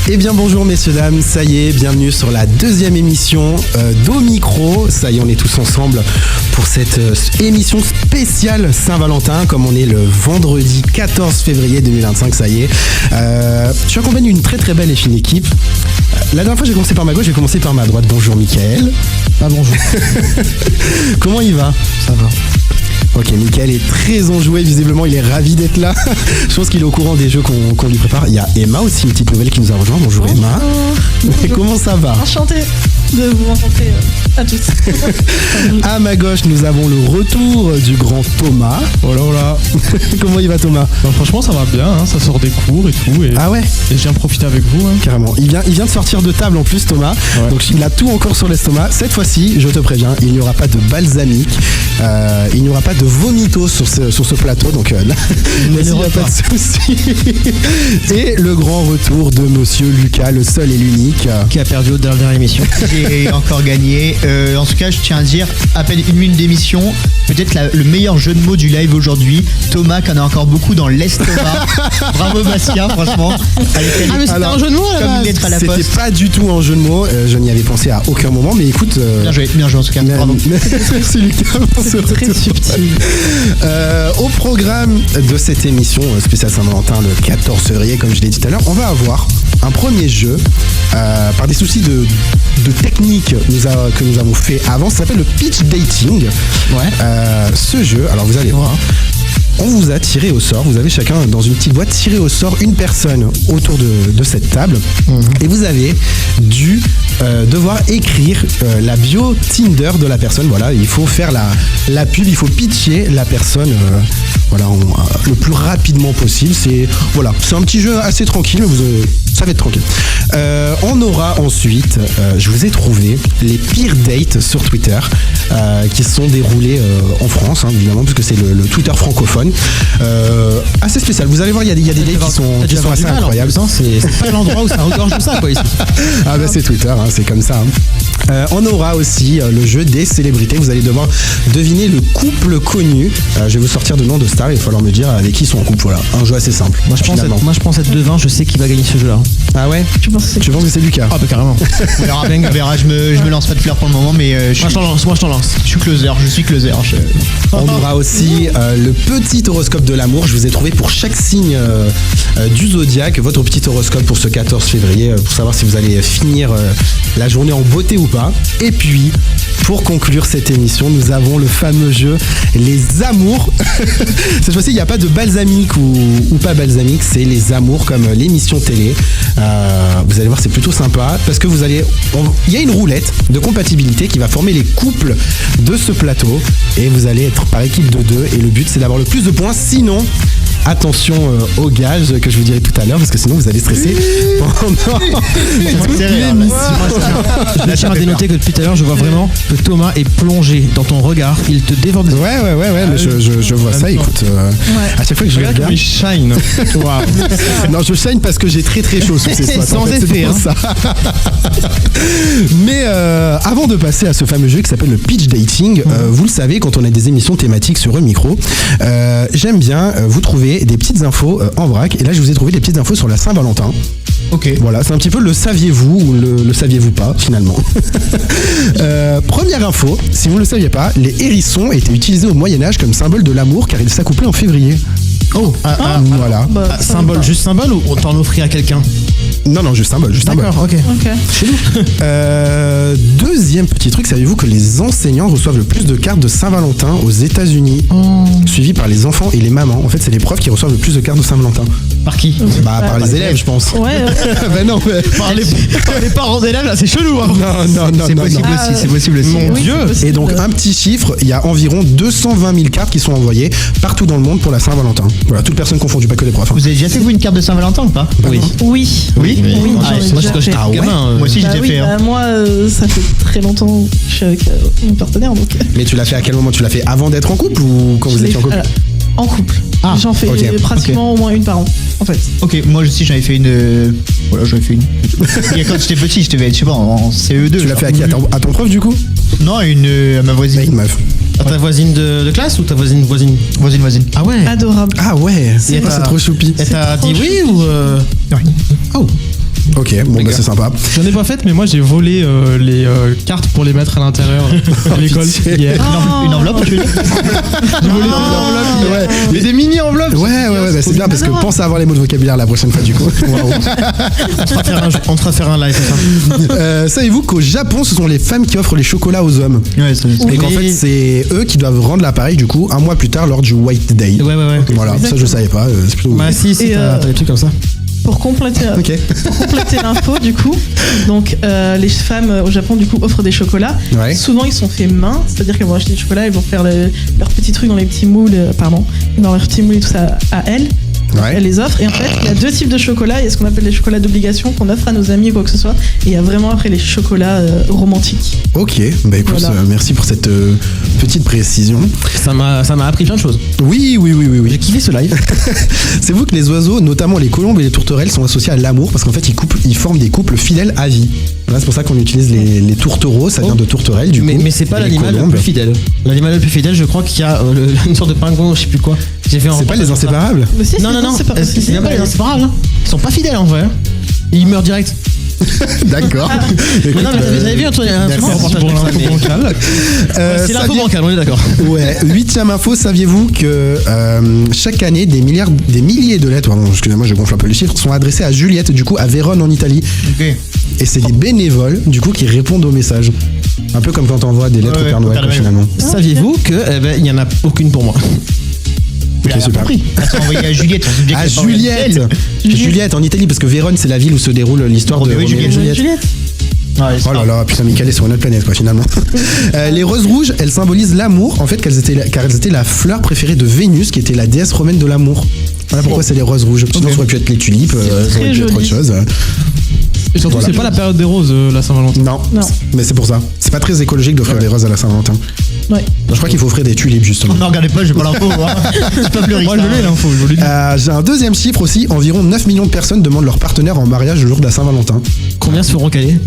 Eh bien bonjour messieurs dames, ça y est, bienvenue sur la deuxième émission d'Omicro. Ça y est, on est tous ensemble pour cette émission spéciale Saint-Valentin, comme on est le vendredi 14 février 2025, ça y est. Je suis accompagné d'une très très belle et fine équipe. La dernière fois j'ai commencé par ma gauche, j'ai commencé par ma droite. Bonjour Mickaël. Ah bonjour. Comment il va? Ça va. Ok, Mickaël est très enjoué, visiblement il est ravi d'être là. Je pense qu'il est au courant des jeux qu'on lui prépare. Il y a Emma aussi, une petite nouvelle qui nous a rejoint. Bonjour Emma. Bonjour. Comment ça va? Enchantée de vous rencontrer à tous. À ma gauche, nous avons le retour du grand Thomas. Oh là là. Comment il va Thomas? Bah, franchement ça va bien, hein, ça sort des cours et tout. Et, Ah ouais? et je viens profiter avec vous. Hein. Carrément. Il vient de sortir de table en plus Thomas. Ouais. Donc il a tout encore sur l'estomac. Cette fois-ci, je te préviens, il n'y aura pas de balsamique. Il n'y aura pas de vomitos sur ce plateau. Donc là, il n'y a pas de souci. Et le grand retour de monsieur Lucas, le seul et l'unique. Qui a perdu aux dernières émissions. J'ai encore gagné. En tout cas, je tiens à dire, à peine une minute d'émission, peut-être le meilleur jeu de mots du live aujourd'hui. Thomas, qui en a encore beaucoup dans l'estomac. Bravo Bastien, franchement. Ah mais c'était un jeu de mots là. Comme une lettre à la C'était poste. pas du tout un jeu de mots. Je n'y avais pensé à aucun moment. Mais écoute. Bien joué en tout cas. Bravo. Merci Lucas pour ce Très retour. subtil. Au programme de cette émission spéciale Saint-Valentin le 14 février, comme je l'ai dit tout à l'heure, on va avoir un premier jeu. Par des soucis de technique que nous avons fait avant, ça s'appelle le pitch dating. Ouais. Ce jeu, alors vous allez voir, on vous a tiré au sort, vous avez chacun dans une petite boîte tiré au sort une personne autour de cette table et vous avez dû devoir écrire la bio Tinder de la personne. Voilà, il faut faire la pub, il faut pitcher la personne le plus rapidement possible. C'est un petit jeu assez tranquille, mais ça va être tranquille. On aura ensuite, je vous ai trouvé les pires dates sur Twitter qui se sont déroulées en France, hein, évidemment, parce que c'est le Twitter francophone. Assez spécial. Vous allez voir, il y a des dates qui sont assez incroyables. C'est pas l'endroit où ça regorge tout ça quoi ici. Ah bah c'est Twitter, hein, c'est comme ça. Hein. On aura aussi le jeu des célébrités. Vous allez devoir deviner le couple connu. Je vais vous sortir de nom de stars. Il va falloir me dire avec qui ils sont en couple. Voilà, un jeu assez simple. Moi je pense être devin, je sais qui va gagner ce jeu là. Ah ouais? Tu penses Je pense que c'est Lucas. Ah bah carrément. On verra, je me lance pas de fleurs pour le moment, mais Moi je t'en lance. je suis closer. On aura aussi le petit horoscope de l'amour. Je vous ai trouvé pour chaque signe du zodiaque votre petit horoscope pour ce 14 février pour savoir si vous allez finir la journée en beauté ou pas. Et puis, pour conclure cette émission, nous avons le fameux jeu Les Amours. Cette fois-ci, il n'y a pas de balsamique ou pas balsamique, c'est Les Amours comme l'émission télé. Vous allez voir, c'est plutôt sympa parce que il y a une roulette de compatibilité qui va former les couples de ce plateau et vous allez être par équipe de 2 et le but c'est d'avoir le plus de points. Sinon, attention au gage que je vous dirai tout à l'heure parce que sinon vous allez stresser pendant toute l'émission. Je tiens à dénoter que depuis tout à l'heure je vois vraiment que Thomas est plongé dans ton regard, il te dévore des... Ouais, mais je vois ça, écoute. À chaque fois que je le Regarde regarde. comme il shine. Waouh. Non, je shine parce que j'ai très très chaud sous ces spots. Sans en fait, effet, c'est pour ça. Mais avant de passer à ce fameux jeu qui s'appelle le pitch dating, vous le savez, quand on a des émissions thématiques sur Omicro, j'aime bien vous trouver des petites infos en vrac. Et là, je vous ai trouvé des petites infos sur la Saint-Valentin. Ok. Voilà, c'est un petit peu le saviez-vous ou le saviez-vous pas finalement. Première info, si vous ne le saviez pas, les hérissons étaient utilisés au Moyen-Âge comme symbole de l'amour car ils s'accouplaient en février. Oh, Voilà. Bah, symbole, juste symbole ou on t'en offrit à quelqu'un? Non, juste symbole, juste symbole. D'accord, ok. Ok. Deuxième petit truc, savez-vous que les enseignants reçoivent le plus de cartes de Saint-Valentin aux États-Unis, suivis par les enfants et les mamans. En fait, c'est les profs qui reçoivent le plus de cartes de Saint-Valentin. Par qui? Par les élèves, je pense. Ouais. Ben non, mais... Par les parents d'élèves là, c'est chelou hein. Non, C'est possible non. aussi, c'est possible aussi. Mon Oui, Dieu. c'est possible. Et donc, un petit chiffre, il y a environ 220 000 cartes qui sont envoyées partout dans le monde pour la Saint-Valentin. Voilà, toute personne confondue, pas que les profs. Hein. Vous avez déjà fait vous une carte de Saint-Valentin ou pas? Oui. Oui. Oui. j'en ai Moi déjà quand j'étais fait. gamin. Moi aussi Bah j'ai oui, fait. Hein. bah, moi, ça fait très longtemps que je suis avec mon partenaire, donc. Mais tu l'as fait à quel moment? Tu l'as fait avant d'être en couple ou quand je vous l'ai étiez en couple? fait- En couple. Ah, J'en fais ok, pratiquement au moins une par an, en fait. Ok, moi aussi j'avais fait une. Voilà, j'avais fait une. Il y a quand j'étais petit, je sais pas, en CE2. Tu l'as fait à qui? À ton prof du coup? Non, à ma voisine. Une meuf. À ta voisine de classe ou ta voisine? Voisine. Ah ouais. Adorable. Ah ouais, c'est pas- trop choupi. Elle t'a trop dit oui choupi. ou Ouais. Oh. Ok, Ok, bon bah c'est sympa. J'en ai pas fait, mais moi j'ai volé les cartes pour les mettre à l'intérieur à l'école hier. Une enveloppe, tu veux dire J'ai volé des enveloppes. Ouais. Mais des mini enveloppes. Ouais, bah, c'est bien parce que pense à avoir les mots de vocabulaire la prochaine fois du coup. On te faire un live, c'est ça. Savez-vous qu'au Japon, ce sont les femmes qui offrent les chocolats aux hommes Ouais, c'est et qu'en fait c'est eux qui doivent rendre l'appareil du coup un mois plus tard lors du White Day. Ouais. Voilà, ça je savais pas, c'est plutôt Bah si, Et, t'as des trucs comme ça. Pour compléter, Ok. pour compléter l'info, du coup, donc les femmes au Japon, du coup, offrent des chocolats. Ouais. Souvent, ils sont faits main, c'est-à-dire qu'elles vont acheter des chocolats, elles vont faire leurs petits trucs dans les petits moules, dans leurs petits moules et tout ça à elles. Ouais. Elle les offre. Et en fait, il y a deux types de chocolats. Il y a ce qu'on appelle les chocolats d'obligation qu'on offre à nos amis ou quoi que ce soit. Et il y a vraiment après les chocolats romantiques. Ok, bah écoute, Voilà. merci pour cette petite précision. Ça m'a appris plein de choses. Oui. J'ai kiffé ce live. C'est vous que les oiseaux, notamment les colombes et les tourterelles, sont associés à l'amour parce qu'en fait ils forment des couples fidèles à vie. Voilà, c'est pour ça qu'on utilise les tourtereaux, ça vient de tourterelles du coup. Mais c'est pas et les l'animal le colombes. plus fidèle. L'animal le plus fidèle, je crois qu'il y a une sorte de pingouin, je sais plus quoi. J'ai fait un C'est pas les reportage sur ça. inséparables. Mais si, Non, c'est pas c'est même pas les inséparables. Hein. Ils sont pas fidèles en vrai. Hein. Ils meurent direct. D'accord. Mais non, mais vous avez vu un truc, un merci reportage Pour comme ça, l'info mais- bancale. C'est l'info saviez- bancale, on est d'accord. Ouais, 8e info, saviez-vous que chaque année des milliers de lettres, pardon, excusez-moi je gonfle un peu les chiffres, sont adressées à Juliette, du coup à Vérone en Italie. Ok. Et c'est des bénévoles du coup qui répondent aux messages. Un peu comme quand on envoie des lettres Ouais, au Père Noël Père quoi, Noël. finalement. Saviez-vous que il y en a aucune pour moi. Vous l'avez super. compris. Ça sera envoyé à Juliette. on se dit bien À qu'elle est pas envoyée à Juliette elle. Juliette en Italie, parce que Vérone c'est la ville où se déroule l'histoire de Roméo et Roméo et Juliette. Juliette. Ouais, c'est Oh là ça. là, putain, Michael est sur une autre planète, quoi, finalement. Les roses rouges, elles symbolisent l'amour, en fait, car elles étaient la fleur préférée de Vénus, qui était la déesse romaine de l'amour. Voilà pourquoi c'est les roses rouges. Sinon, ça aurait pu être les tulipes, ça très aurait pu être autre joli. chose. Et surtout, Voilà. c'est pas la période des roses, la Saint-Valentin. Non, Non. mais c'est pour ça. C'est pas très écologique d'offrir des roses à la Saint-Valentin. Ouais. Je crois qu'il faut offrir des tulipes, justement. Non, regardez pas, j'ai pas l'info. Hein. C'est pas plus riche. Moi, je l'ai l'info, je vous l'ai dit. J'ai un deuxième chiffre aussi. Environ 9 millions de personnes demandent leur partenaire en mariage le jour de la Saint-Valentin. Combien se feront caler?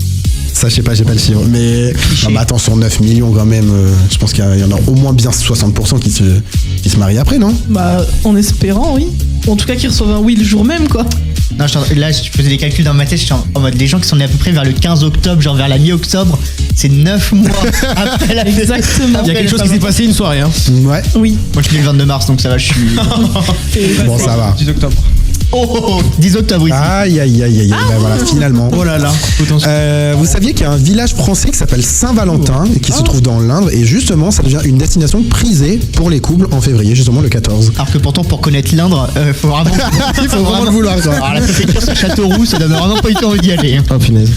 Ça, je sais pas, j'ai pas le chiffre. Mais non, mais attends, sur 9 millions quand même, je pense qu'il y en a au moins bien 60% qui se marient après, non? Bah, en espérant, oui. En tout cas, qu'ils reçoivent un oui le jour même, quoi. Non, là, je faisais des calculs dans ma tête. J'étais en mode, les gens qui sont nés à peu près vers le 15 octobre, genre vers la mi-octobre, c'est 9 mois après la fête. Exactement. Il y a quelque chose qui s'est passé une soirée. Hein. Ouais. Oui. Moi, je suis né le 22 mars, donc ça va, je suis. Bon, ça va. 10 octobre. Oh, 10 octobre, oui. Aïe, aïe, aïe, aïe. Ben voilà, finalement. Oh là là. Vous saviez qu'il y a un village français qui s'appelle Saint-Valentin qui se trouve dans l'Indre et justement ça devient une destination prisée pour les couples en février, justement le 14. Alors que pourtant, pour connaître l'Indre, faut vraiment. Il faut vraiment le vouloir quoi. Alors, la préfecture, c'est Châteauroux, ça donne vraiment pas eu envie d'y aller. Oh punaise.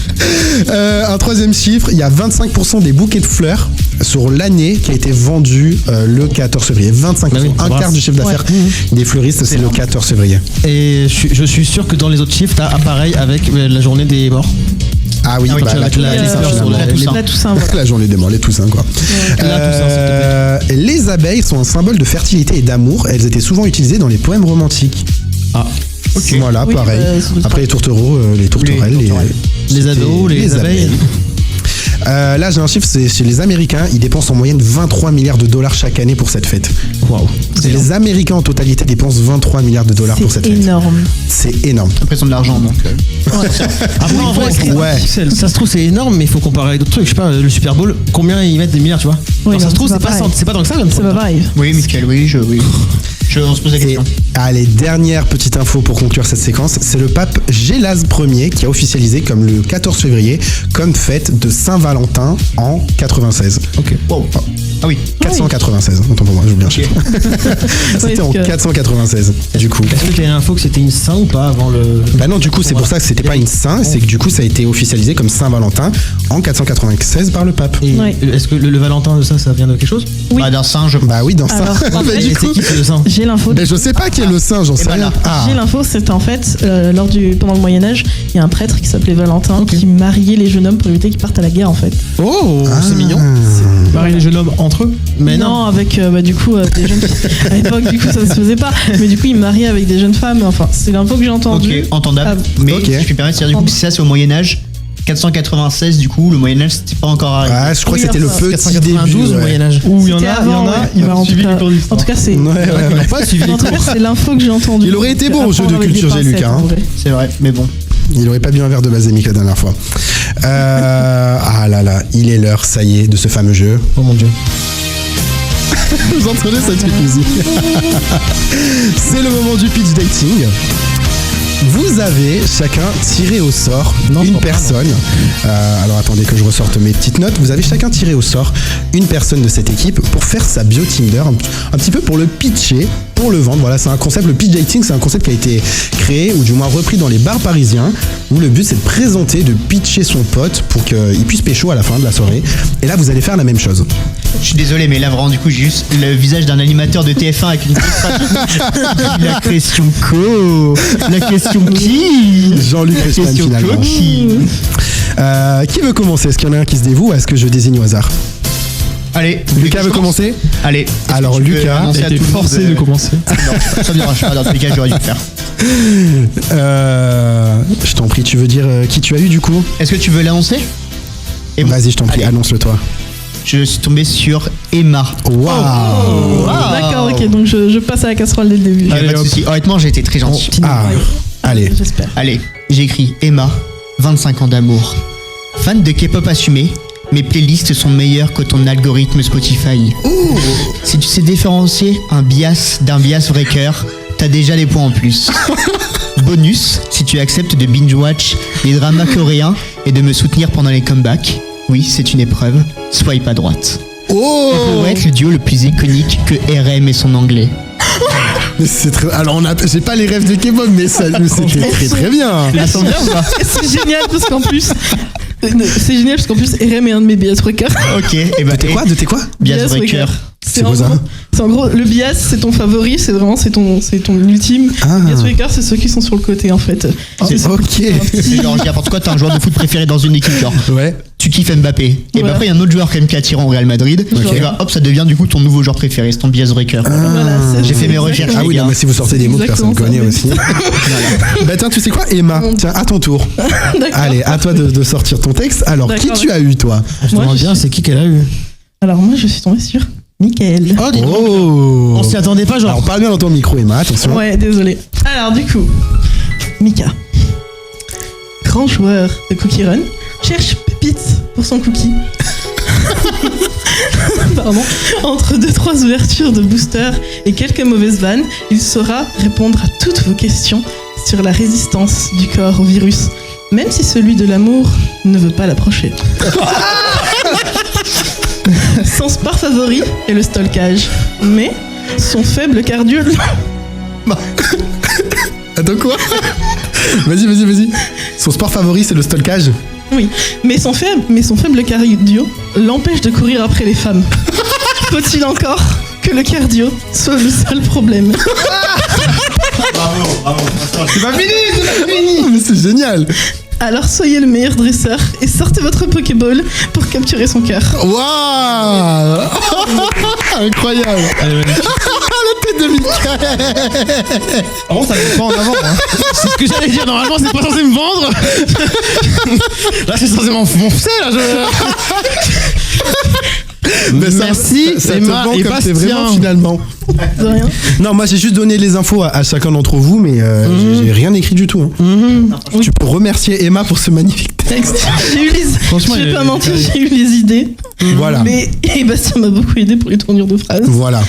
Un troisième chiffre, il y a 25% des bouquets de fleurs sur l'année qui a été vendu le 14 février. 25%, Bah oui, un quart du chiffre d'affaires des fleuristes, c'est le 14 février. Et je suis sûr que dans les autres chiffres, t'as appareil avec la journée des morts. Ah oui, Ah oui, bah, tu la, as la- Et, les fleurs sur la Toussaint. la Toussaint, voilà. la journée des morts, les Toussaint quoi. Les abeilles sont un symbole de fertilité et d'amour. Elles étaient souvent utilisées dans les poèmes romantiques. Ah. Ok. Voilà, Oui, pareil. bah, ça doit Après les tourtereaux, les tourterelles, Les ados, les abeilles. Là, j'ai un chiffre, c'est chez les Américains, ils dépensent en moyenne 23 milliards de dollars chaque année pour cette fête. Waouh. Les Américains en totalité dépensent 23 milliards de dollars pour cette C'est fête. énorme. C'est énorme. Après, ils ont de l'argent, donc. Après, en vrai, Ouais. ça se trouve, c'est énorme, mais il faut comparer avec d'autres trucs. Je sais pas, le Super Bowl, combien ils mettent des milliards, tu vois? Oui, Alors, ça non, se trouve, c'est c'est pas pas, pareil. c'est pas tant que ça, comme C'est pas pareil. Oui, Michael, oui. On se pose la Et question. allez, dernière petite info pour conclure cette séquence, c'est le pape Gélas Ier qui a officialisé comme le 14 février comme fête de Saint-Valentin en 96. Ok. Wow. Ah oui. 496, autant pour moi, je vous bien chiffre. C'était Oui, en parce que- 496, du coup. Est-ce que tu as l'info que c'était une saint ou pas avant le. Bah non, du coup, c'est pour ça que c'était pas une saint, c'est que du coup, ça a été officialisé comme Saint-Valentin en 496 par le pape. Et Ouais. est-ce que le Valentin de ça vient de quelque chose? Oui. Bah, d'un singe. Bah oui, dans ça. Alors, en Bah, fait, du Et coup, c'est qui c'est le saint? J'ai l'info. mais je sais pas qui est le saint, j'en sais ben rien. là. Ah, J'ai l'info, c'est en fait, pendant le Moyen-Âge, il y a un prêtre qui s'appelait Valentin Ok. qui mariait les jeunes hommes pour éviter qu'ils partent à la guerre en fait. Oh, c'est mignon. Pareil, les jeunes hommes entre eux. Mais non. avec du coup des jeunes filles. À l'époque, du coup, ça se faisait pas. Mais du coup, il mariait avec des jeunes femmes. Enfin, c'est l'info que j'ai entendue. Ok, entendable. Ah, Mais ok. si je puis permettre, c'est-à-dire, du coup, si ça, c'est au Moyen-Âge. 496, du coup, le Moyen-Âge, c'était pas encore arrivé. Ouais, je crois Oui, que c'était le enfin, petit 492 début. au Ouais. Moyen-Âge. Ou il y en C'était a, avant, il ouais. y en a en suivi tout les cas, cours d'histoire. en tout cas, c'est. Ouais, ouais, ouais. Pas suivi En les tout cours. cas, c'est l'info que j'ai entendue. Il aurait été bon au À jeu de prendre avec des culture pincettes, Géluc, hein. en vrai. C'est vrai, mais bon. Il aurait pas bu un verre de balsamique la dernière fois. Ah là là, il est l'heure, ça y est, de ce fameux jeu. Oh mon dieu. Vous entendez cette petite musique? C'est le moment du pitch dating. Vous avez chacun tiré au sort une personne. Alors attendez que je ressorte mes petites notes. Vous avez chacun tiré au sort une personne de cette équipe pour faire sa bio Tinder, un petit peu pour le pitcher, pour le vendre. Voilà, c'est un concept. Le pitch dating, c'est un concept qui a été créé ou du moins repris dans les bars parisiens, où le but c'est de présenter, de pitcher son pote pour qu'il puisse pécho à la fin de la soirée. Et là, vous allez faire la même chose. Je suis désolé, mais là vraiment, du coup, j'ai juste le visage d'un animateur de TF1 avec une La question La question qui Jean-Luc Reichmann finalement. Qui veut commencer? Est-ce qu'il y en a un qui se dévoue ou est-ce que je désigne au hasard? Allez, Lucas veut commencer? Allez. Alors Lucas a été forcé de commencer. Non, ça me dérange pas, dans tous les cas, j'aurais dû le faire. Je t'en prie, tu veux dire qui tu as eu du coup? Est-ce que tu veux l'annoncer? Vas-y, je t'en prie, Allez. annonce-le toi. Je suis tombé sur Emma. Waouh! D'accord, ok, donc je passe à la casserole dès le début. Y a pas de souci. Honnêtement, j'ai été très gentil. Ah, allez. J'espère. Allez, j'ai écrit Emma, 25 ans d'amour. Fan de K-pop assumé, mes playlists sont meilleures que ton algorithme Spotify. Si tu sais différencier un bias d'un bias vrai cœur, t'as déjà les points en plus. Bonus, si tu acceptes de binge-watch les dramas coréens et de me soutenir pendant les comebacks, oui, c'est une épreuve, swipe à droite. Oh! On pourrait être le duo le plus iconique que RM et son anglais. Mais c'est très... Alors, j'ai pas les rêves de K-pop, mais c'était très très bien. La sent bien ou pas? C'est génial parce qu'en plus. C'est génial parce qu'en plus, RM est un de mes bias breakers. Ok, et bah. De tes quoi? Bias breaker. C'est quoi ça? C'est en gros, le bias, c'est ton favori, c'est ton ultime. Ah. Bias breaker, c'est ceux qui sont sur le côté en fait. C'est ok. C'est genre, n'importe quoi, t'as un joueur de foot préféré dans une équipe, genre. Ouais. Tu kiffes Mbappé. Et Ouais. bah après, il y a un autre joueur quand même qui est attirant au Real Madrid. Ok. Et bah hop, ça devient du coup ton nouveau joueur préféré, c'est ton bias breaker. Voilà, J'ai fait mes recherches. Ah oui, non, mais si vous sortez des mots que personne ne connaît Exactement aussi. Bah tiens, tu sais quoi, Emma? Tiens, à ton tour. D'accord. Allez, à toi de sortir ton texte. Alors, qui D'accord. tu as eu, toi? On se Moi, demande je bien, suis- c'est qui qu'elle a eu. Alors moi, je suis tombée sur Mickaël. Oh, dis donc. Oh! On s'y attendait pas, genre. Alors, parle bien dans ton micro, Emma, attention. Ouais, désolé. Alors du coup, Mika, grand joueur de Cookie Run, cherche pépite pour son cookie. Pardon. Entre 2-3 ouvertures de booster et quelques mauvaises vannes, il saura répondre à toutes vos questions sur la résistance du corps au virus, même si celui de l'amour ne veut pas l'approcher. Son sport favori est le stalkage, mais son faible cardio... Attends, quoi? Vas-y. Son sport favori, c'est le stalkage? Oui, mais son faible cardio l'empêche de courir après les femmes. Faut-il encore que le cardio soit le seul problème? C'est pas fini! Mais c'est génial! Alors soyez le meilleur dresseur et sortez votre Pokéball pour capturer son cœur. Waouh! Incroyable! Allez, magnifique. La tête de Mickaël! Par contre, ça ne met pas en avant. Hein. C'est ce que j'allais dire. Normalement, c'est pas censé me vendre. Là, c'est censé m'enfoncer, là. Mais ça, Merci, ça te Emma vend et comme c'est Bastien. vraiment finalement. De rien. Non, moi j'ai juste donné les infos à chacun d'entre vous, mais j'ai rien écrit du tout. Hein. Tu peux remercier Emma pour ce magnifique texte. J'ai eu les... Franchement, je il vais est- pas mentir, j'ai eu les idées. Voilà. Mais et Bastien m'a beaucoup aidé pour les tournures de phrases. Voilà.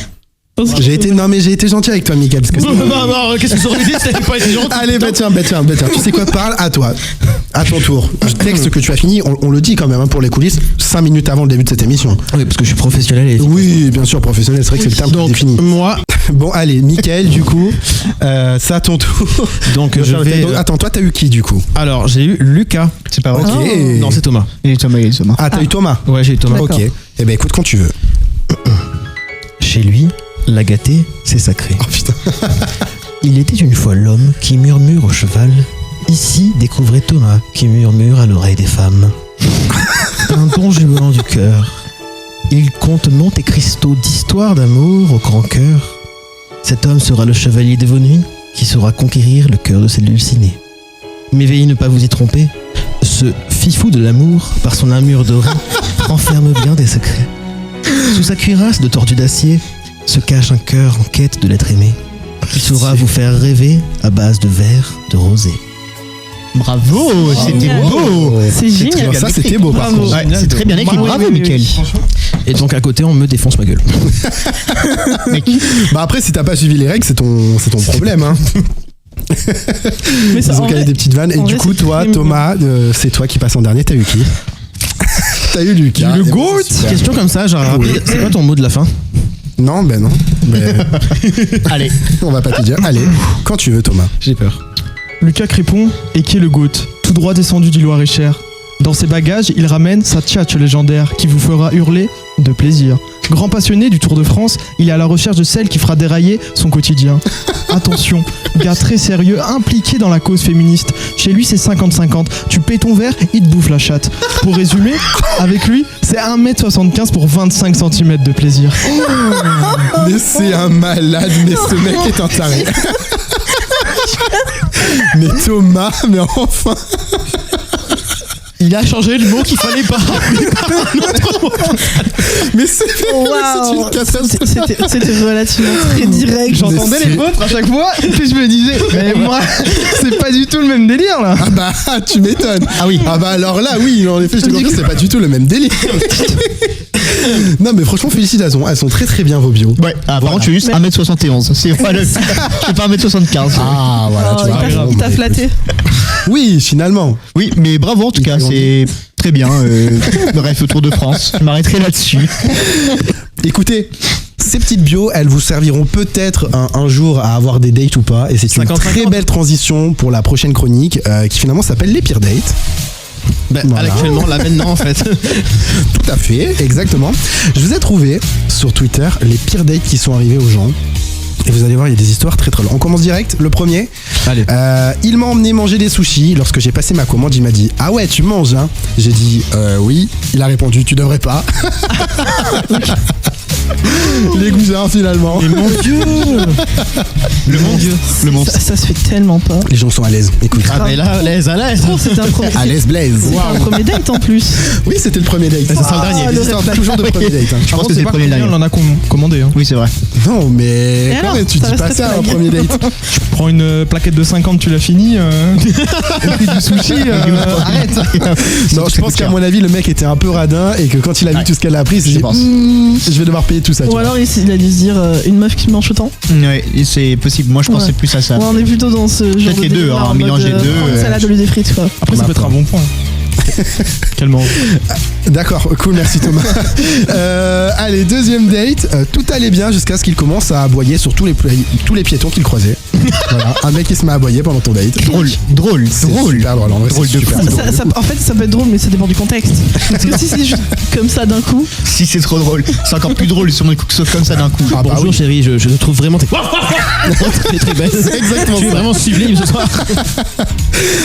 Parce que- J'ai été gentil avec toi, Mickaël. Parce que Non, qu'est-ce que ça aurait été si t'avais pas été gentil? Allez, bah tiens. Tu sais quoi, parle à toi. À ton tour. Le texte que tu as fini, on le dit quand même hein, pour les coulisses, 5 minutes avant le début de cette émission. Oui, parce que je suis professionnel et. Oui, bien sûr, professionnel, c'est vrai que c'est le terme qui Donc, définit. moi, Bon, allez, Mickaël, du coup, c'est à ton tour. donc de je faire le vais. texte. Donc, attends, toi, t'as eu qui, du coup? Alors, j'ai eu Lucas. C'est pas vrai. Ok. Non, c'est Thomas. Il est Thomas. Ah, t'as eu Thomas? Ouais, j'ai eu Thomas. Ok. Eh ben, écoute quand tu veux. Chez lui, la gâtée, c'est sacré. Oh putain. Il était une fois l'homme qui murmure au cheval. Ici, découvrez Thomas qui murmure à l'oreille des femmes. Un don juan du cœur. Il compte Monte Cristo d'histoires d'amour au grand cœur. Cet homme sera le chevalier de vos nuits qui saura conquérir le cœur de ses dulcinés. Mais veillez ne pas vous y tromper. Ce fifou de l'amour, par son armure dorée, renferme bien des secrets. Sous sa cuirasse de tortue d'acier se cache un cœur en quête de l'être aimé, qui saura vous faire rêver à base de verre de rosé. Bravo, c'était génial. beau. C'est génial. Alors ça, c'était beau par Bravo. contre. Ouais, c'est très bien écrit, Oui, bravo oui, oui, Mickaël. Et donc à côté, on me défonce ma gueule. Bah après, si t'as pas suivi les règles, c'est ton problème. Hein. Mais ça, Ils en ont calé vrai- des petites vannes. Et en du vrai, coup, c'est toi, très Thomas, c'est toi qui passe en dernier. T'as eu qui? T'as eu Lucas. Le Eh ben, GOAT. c'est super. Question comme ça, genre Oui. rapide. C'est quoi ton mot de la fin? Non, ben non. Ben, Allez, on va pas te dire. Allez, quand tu veux, Thomas. J'ai peur. Lucas Crépon et qui est le GOAT, tout droit descendu du Loir-et-Cher. Dans ses bagages, il ramène sa tchatche légendaire qui vous fera hurler de plaisir. Grand passionné du Tour de France, il est à la recherche de celle qui fera dérailler son quotidien. Attention, gars très sérieux, impliqué dans la cause féministe. Chez lui, c'est 50-50. Tu paies ton verre, il te bouffe la chatte. Pour résumer, avec lui, c'est 1m75 pour 25 cm de plaisir. Mais c'est un malade, mais ce mec est un taré. Mais Thomas, mais enfin. Il a changé le mot qu'il fallait pas. Mais c'est Oh, c'est une waouh. catastrophe. C'était relativement très direct. J'entendais Mais les c'est- vôtres à chaque fois, et puis je me disais, mais moi, c'est pas du tout le même délire là. Ah bah, tu m'étonnes. Ah oui. Ah bah alors là, oui, en effet, je te confirme, c'est pas du tout le même délire. Non mais franchement, félicitations. Elles sont très très bien vos bios. ouais, par contre, je suis juste 1m71. C'est pas le. Je suis pas 1m75. Ah voilà, Oh, tu vois. il t'a Bon, flatté. Oui, finalement. Oui, mais bravo en tout cas, c'est très bien. Bref, le Tour de France. Je m'arrêterai là-dessus. Écoutez, ces petites bios, elles vous serviront peut-être un jour à avoir des dates ou pas. Et c'est une 50-50. très belle transition pour la prochaine chronique qui finalement s'appelle Les pires dates. Ben, Voilà. actuellement, là maintenant en fait. Tout à fait, exactement. Je vous ai trouvé sur Twitter les pires dates qui sont arrivés aux gens. Et vous allez voir, il y a des histoires très très longues. On commence direct. Le premier. Allez. Il m'a emmené manger des sushis. Lorsque j'ai passé ma commande, il m'a dit: ah ouais, tu manges, hein? J'ai dit oui. Il a répondu: tu devrais pas. Les goujats, finalement. Mais mon dieu. Le mon dieu. Le monstre. Ça se fait tellement pas. Les gens sont à l'aise. Écoute. Ah mais là, à l'aise. Oh, c'était un premier, À l'aise, Blaise. c'était un premier date en plus. Oui, c'était le premier date. Ça sera le dernier. Les histoires toujours de premier date. Hein. Je pense que c'est le premier live. On en a commandé. Hein. Oui, c'est vrai. Non, mais Et quand alors, même, tu ça dis reste pas très ça un blague. premier date. Prends une plaquette de 50, tu l'as fini. Et puis du sushi, arrête. Non, je pense qu'à mon avis, le mec était un peu radin et que quand il a vu tout ce qu'elle a pris, il s'est Je dit: pense. je vais devoir payer tout ça. tu Ou vois. alors il a dû se dire une meuf qui mange autant. Ouais, c'est possible. Moi, je pensais Ouais. plus à ça. Ouais, on est plutôt dans ce genre de les deux, délire, hein, en mode, mélanger les deux, prendre une salade au lieu des frites quoi. Après, ça peut être un bon point. Quel mange. D'accord, cool, merci Thomas. Allez, deuxième date. Tout allait bien jusqu'à ce qu'il commence à aboyer sur tous les piétons qu'il croisait. Voilà, un mec qui se met à aboyer pendant ton date. Drôle. C'est super drôle, en vrai, Drôle c'est de super fou. drôle. En fait, ça peut être drôle, mais ça dépend du contexte. Parce que si c'est juste comme ça d'un coup, Si c'est trop drôle, c'est encore plus drôle sur mon coup que sauf comme ça d'un coup. Ah bah Bonjour oui. chérie, je te trouve vraiment. T'es très belle. C'est exactement Tu es ça. vraiment sublime ce soir.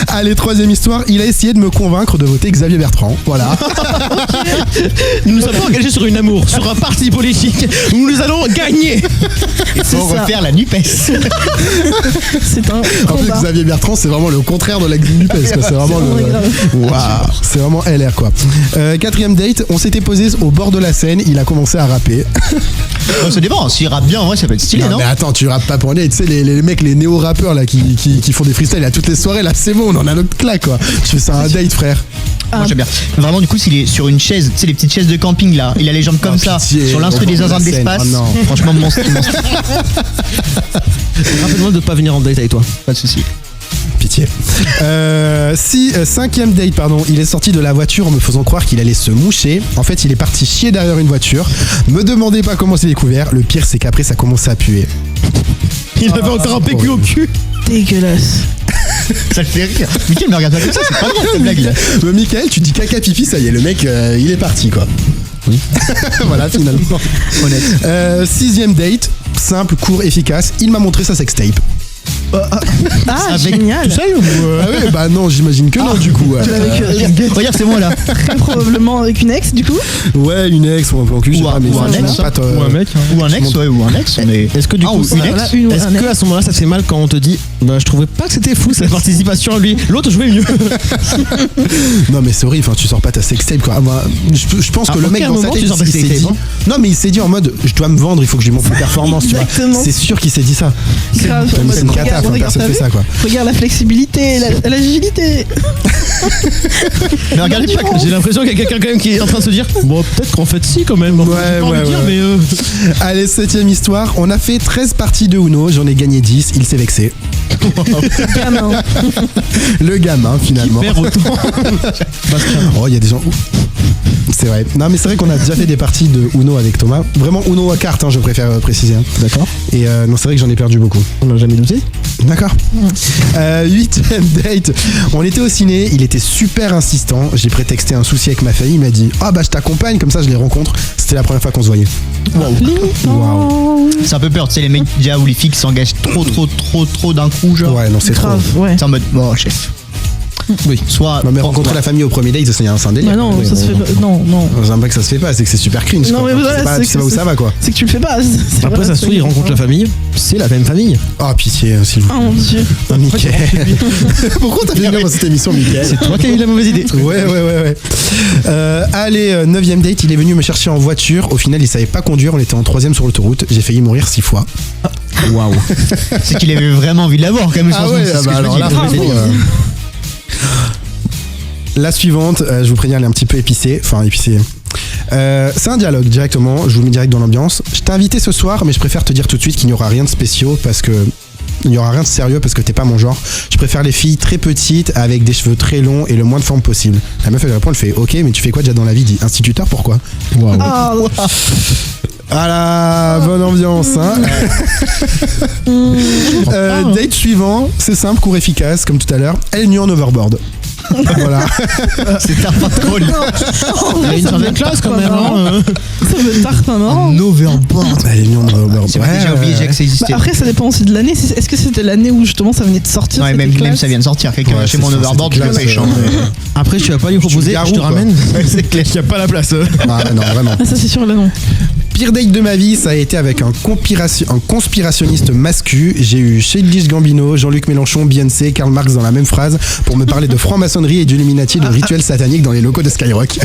Allez, troisième histoire. Il a essayé de me convaincre de voter Xavier Bertrand. Voilà. Nous nous sommes pas engagés sur une amour, sur un parti politique où nous allons gagner. Il faut c'est ça. refaire la NUPES. c'est un En fait, combat. Xavier Bertrand, c'est vraiment le contraire de la NUPES, quoi. C'est vraiment C'est le. grave. Waouh, c'est vraiment LR, quoi. Quatrième date, on s'était posé au bord de la Seine. Il a commencé à rapper. Bon, ça dépend. S'il rappe bien, en vrai, ça peut être stylé, non mais attends, tu rappes pas pour une date. Tu sais, les mecs, les néo-rappeurs là qui font des freestyles à toutes les soirées, là, c'est bon, on en a notre claque, quoi. Tu fais ça à un date, frère. Moi j'aime bien. Vraiment, du coup, s'il est sur une chaise, tu sais, les petites chaises de camping là, il a les jambes comme Oh, ça, pitié, sur l'instru au des bord de zinzins la de scène. l'espace. Oh non. Franchement, monstre. Rappelle-moi de pas venir en date avec toi. Pas de soucis. Pitié. Cinquième date, pardon. Il est sorti de la voiture en me faisant croire qu'il allait se moucher. En fait, il est parti chier derrière une voiture. Me demandez pas comment c'est découvert. Le pire, c'est qu'après, ça commençait à puer. Il avait encore un PQ au cul. Dégueulasse. Ça te fait rire. Mickaël me regarde pas comme ça, c'est pas drôle cette blague là. Michael, tu dis caca pipi, ça y est, le mec, il est parti, quoi. Oui. Voilà, finalement. Honnête. Sixième date, simple, court, efficace. Il m'a montré sa sextape. Ah, Avec génial. tout seul ou Ah ouais, bah non, j'imagine que non, du coup. Tu l'as avec, Regarde, c'est moi là. très probablement avec une ex, du coup. Ouais, une ex ou un plan cul, je sais Ou un- pas, mais ou un je ex, montre pas ta- Ou un mec. Hein. Ou un ex, ouais, ou un ex. On est. Est-ce que du Ah, coup, ou une ex. Voilà, une ou est-ce un que ex. à ce moment-là, ça te fait mal quand on te dit, bah je trouvais pas que c'était fou cette participation à lui. L'autre jouait mieux. Non, mais c'est horrible, enfin, tu sors pas ta sextape, quoi. Ah, bah, je pense que Ah, le à mec quel dans sa moment tête, tu sors ta il s'est sextape, dit. hein Non, mais il s'est dit en mode, je dois me vendre, il faut que je lui montre une performance, tu vois. Exactement. C'est sûr qu'il s'est dit ça. Grave. C'est en mode, une cata, gaffe, hein, Regarde, personne t'as fait vu ça quoi. Regarde la flexibilité, l'agilité. Mais regardez pas, j'ai l'impression qu'il y a quelqu'un quand même qui est en train de se dire bon, peut-être qu'en fait si quand même. Ouais, J'ai pas envie de dire, mais Allez, 7ème histoire. On a fait 13 parties de Uno, j'en ai gagné 10, il s'est vexé. Gamin. Le gamin finalement. perd autant. Oh, il y a des gens. C'est vrai. Non, mais c'est vrai qu'on a déjà fait des parties de Uno avec Thomas. Vraiment Uno à carte, hein, je préfère préciser. Hein. D'accord. Et non, c'est vrai que j'en ai perdu beaucoup. On n'a jamais douté. D'accord. 8ème date. On était au ciné, il était super insistant. J'ai prétexté un souci avec ma famille. Il m'a dit ah bah je t'accompagne, comme ça je les rencontre. C'était la première fois qu'on se voyait. Waouh. C'est un peu peur, tu sais, les mecs déjà où les filles qui s'engagent trop d'un coup, genre. Ouais, non, c'est trop. Grave, ouais. C'est en mode, bon, chef. Oui. Soit. Non, mais rencontrer la famille au premier date, c'est un délire. Bah non, Oui, ça se fait pas. Non. C'est pas que ça se fait pas, c'est que c'est super cringe. Non, quoi. mais voilà, Tu sais pas- c'est tu sais que pas où c'est- ça va quoi. C'est que tu le fais pas. c'est Après, vrai, ça se trouve, il rencontre la famille. C'est la même famille. Oh, pitié, s'il vous plaît. Oh mon dieu. Ah, Mickaël. Pourquoi t'as fait venir dans cette émission, Mickaël? C'est toi qui as eu la mauvaise idée. Ouais. Allez, 9ème date, il est venu me chercher en voiture. Au final, il savait pas conduire. On était en 3ème sur l'autoroute. J'ai failli mourir 6 fois. Waouh. C'est qu'il avait vraiment envie de l'avoir, quand même. Ah je pense, ouais, c'est ce bah que je me alors dis. là, franchement, La suivante, je vous préviens, elle est un petit peu épicée. Enfin, épicée. C'est un dialogue directement. Je vous mets direct dans l'ambiance. Je t'ai invité ce soir, mais je préfère te dire tout de suite qu'il n'y aura rien de spécial parce que. Il n'y aura rien de sérieux parce que t'es pas mon genre. Je préfère les filles très petites avec des cheveux très longs et le moins de forme possible. La meuf elle répond, elle fait ok, mais tu fais quoi déjà dans la vie? Dit instituteur, pourquoi? Waouh. Oh, Ah la bonne ambiance, hein. Date suivant, c'est simple, court, efficace, comme tout à l'heure. Elle nuit en overboard. Voilà. C'est un pas trop. Il y a une certaine classe quand même. Hein. ça me tarte un marrant. Un overboard. Elle est nuit en overboard. J'ai déjà oublié déjà que ça existait. Bah après, ça dépend aussi de l'année. Est-ce que c'était l'année où justement ça venait de sortir? Ouais, c'était même classe ça vient de sortir. Quelqu'un Ouais, chez c'est mon ça, overboard, je c'était le classe, pêche. hein. Après, tu vas pas lui proposer, garou, je te quoi. ramène. C'est clair. Il n'y a pas la place. Ah non, vraiment. Ah, ça c'est sûr, là non. Pire date de ma vie, ça a été avec un conspirationniste mascu. J'ai eu Childish Gambino, Jean-Luc Mélenchon, Beyoncé, Karl Marx dans la même phrase pour me parler de franc-maçonnerie et d'Illuminati, de rituels sataniques dans les locaux de Skyrock.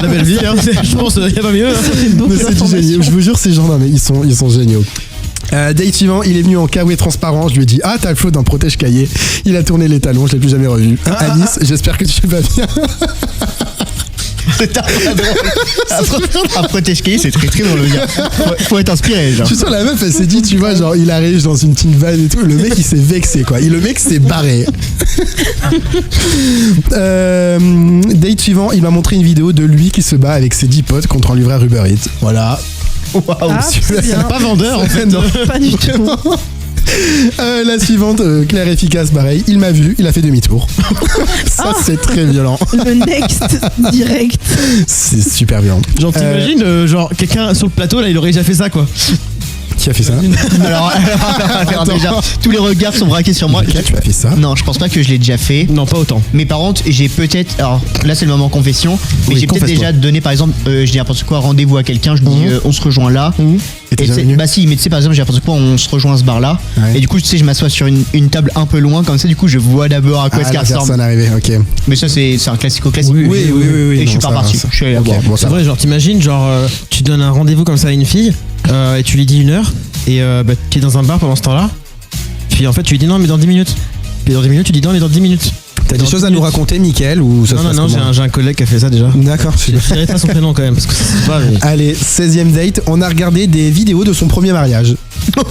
La belle vie, hein. Je pense qu'il n'y a pas mieux. Ça fait beaucoup Mais c'est du d'informations. génie. Je vous jure, ces gens, non, mais ils sont géniaux. Date suivant, il est venu en kawaii transparent. Je lui ai dit ah t'as le flow d'un protège cahier. Il a tourné les talons, je l'ai plus jamais revu. À Nice, j'espère que tu vas bien. C'est un protège cahier, c'est très drôle de dire. Faut être inspiré, genre. Je suis sûr la meuf elle s'est dit tu vois genre il arrive dans une petite vanne et tout. Le mec il s'est vexé quoi. Le mec s'est barré. Date suivant, il m'a montré une vidéo de lui qui se bat avec ses 10 potes contre un livreur Uber Eats. Voilà. Waouh, Ah, c'est bien. Pas vendeur en fait. Non. Pas du tout. La suivante, claire efficace, pareil. Il m'a vu, il a fait demi-tour. Ça, c'est très violent. Le next direct. C'est super violent. Genre, t'imagines, genre, quelqu'un sur le plateau, là, il aurait déjà fait ça, quoi. Qui a fait ça? Alors, déjà, tous les regards sont braqués sur moi. Mika, tu as fait ça? Non, je pense pas que je l'ai déjà fait. Non, pas autant. Mais par contre, j'ai peut-être. Alors là, c'est le moment confession. Mais Oui, j'ai peut-être confesse-toi. déjà donné, par exemple, je dis n'importe quoi, rendez-vous à quelqu'un. Je dis, on se rejoint là. Et t'es Et jamais c'est- venu? bah si, mais tu sais, par exemple, j'ai n'importe quoi, on se rejoint à ce bar-là. Ouais. Et du coup, tu sais, je m'assois sur une table un peu loin. Comme ça, du coup, je vois d'abord à quoi est-ce Ah, qu'elle la ressemble. personne arrivée, ok. Mais ça, c'est un classico-classique. Oui. Et je non, suis pas ça va, parti. ça. Je suis allé la Ok, voir. bon, C'est ça va. vrai, genre, t'imagines, genre, tu donnes un rendez-vous comme ça à une fille, et tu lui dis 1 heure, et bah, tu es dans un bar pendant ce temps-là, puis en fait, tu lui dis non, mais dans 10 minutes. Puis dans 10 minutes, tu dis non, mais dans 10 minutes. T'as des Dans choses 10 à nous minutes. raconter, Mickaël, ou ça Non, se passe non, comment? j'ai un collègue qui a fait ça déjà. D'accord. Je dirais pas son prénom quand même, parce que c'est pas. Mais... Allez, 16ème date, on a regardé des vidéos de son premier mariage. Ah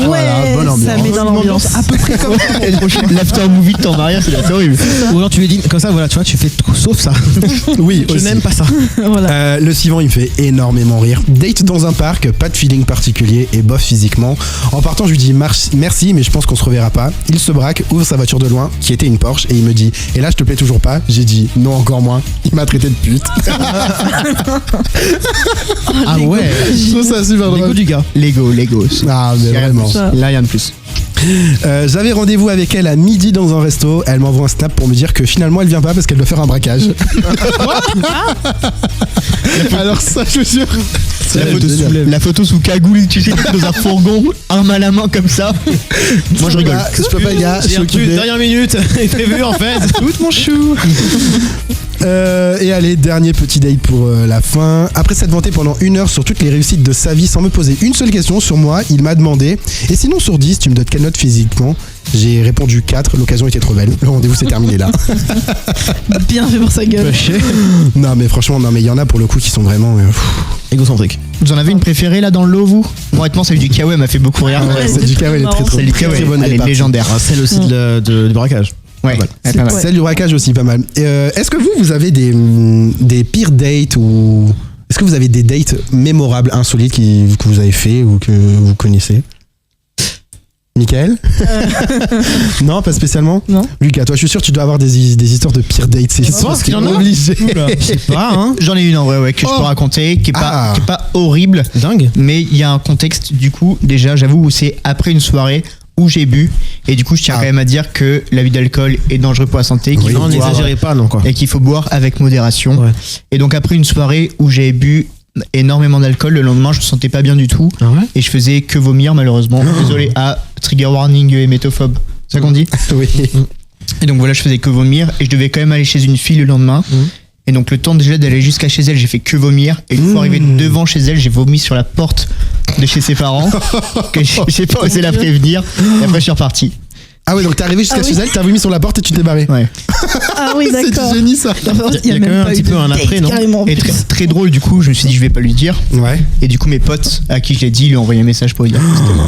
Voilà, ouais, bonne ambiance. ça met dans l'ambiance. À peu près comme ça. L'after movie de ton mariage, c'est horrible. Ou alors tu lui dis comme ça, voilà, tu vois, tu fais tout sauf ça. Oui, Je aussi. n'aime pas ça. Voilà. Le suivant, il me fait énormément rire. Date dans un parc, pas de feeling particulier et bof physiquement. En partant, je lui dis merci, mais je pense qu'on se reverra pas. Il se braque, ouvre sa voiture de loin, qui était une Porsche, et il me dit et là, je te plais toujours pas? J'ai dit non, encore moins. Il m'a traité de pute. Ah ouais. Je trouve ça super L'ego drôle. du gars. Lego. Ah, mais vraiment. Ça. Là, rien de plus. J'avais rendez-vous avec elle à midi dans un resto. Elle m'envoie un snap pour me dire que finalement elle vient pas parce qu'elle doit faire un braquage. Alors ça, je vous jure. La photo sous cagoule, tu sais, dans un fourgon, arme à la main comme ça. Moi je rigole. Je peux pas, les gars. Je suis occupé. Dernière minute est prévu en fait. Écoute mon chou. Et allez, dernier petit date pour la fin. Après s'être vanté pendant 1 heure sur toutes les réussites de sa vie sans me poser une seule question sur moi, il m'a demandé: et sinon sur 10, tu me donnes quelle note physiquement? J'ai répondu 4, l'occasion était trop belle. Le rendez-vous s'est terminé là. Bien fait pour sa gueule. Non mais franchement, non mais il y en a pour le coup qui sont vraiment... Égocentrique. Vous en avez une préférée là dans le lot, vous? Moi, honnêtement, celle du Kawaii m'a fait beaucoup rire. Ouais, celle du Kawaii, elle est très marrant. Celle du très Kawaii, bonne elle est répartie. légendaire. Celle aussi du braquage. Ouais, C'est pas mal. Ouais. Celle du braquage aussi, pas mal. Est-ce que vous avez des pires dates ou... Est-ce que vous avez des dates mémorables, insolites que vous avez fait ou que vous connaissez? Michael? Non, pas spécialement? Non. Lucas, toi, je suis sûr que tu dois avoir des histoires de pires dates. C'est sûr, pense qu'il y en a. obligé. Je sais pas, hein. J'en ai une en vrai, ouais, que je peux raconter, qui est pas horrible, Dingue. mais il y a un contexte, du coup, déjà, j'avoue, où c'est après une soirée où j'ai bu, et du coup, je tiens quand même à dire que l'abus d'alcool est dangereux pour la santé, qu'il faut Non, boire, n'exagérez pas, non quoi. et qu'il faut boire avec modération. Ouais. Et donc, après une soirée où j'ai bu énormément d'alcool, le lendemain, je me sentais pas bien du tout, Ah ouais. et je faisais que vomir, malheureusement. Désolé, trigger warning hémétophobe, c'est ça qu'on dit? Oui. Et donc voilà, je faisais que vomir et je devais quand même aller chez une fille le lendemain. Et donc le temps déjà d'aller jusqu'à chez elle, j'ai fait que vomir. Et une fois arrivé devant chez elle, j'ai vomi sur la porte de chez ses parents. Que j'ai pas osé la prévenir. Et après je suis reparti. Ah ouais, donc t'es arrivé jusqu'à Ah oui. chez elle, t'as vomi sur la porte et tu t'es barré. Ouais. Ah oui, C'est d'accord. du génie ça. Il y a quand même un petit peu un après, non? Carrément. Et très, très drôle du coup, je me suis dit je vais pas lui dire. Ouais. Et du coup mes potes à qui je l'ai dit lui ont envoyé un message pour lui dire que c'était moi.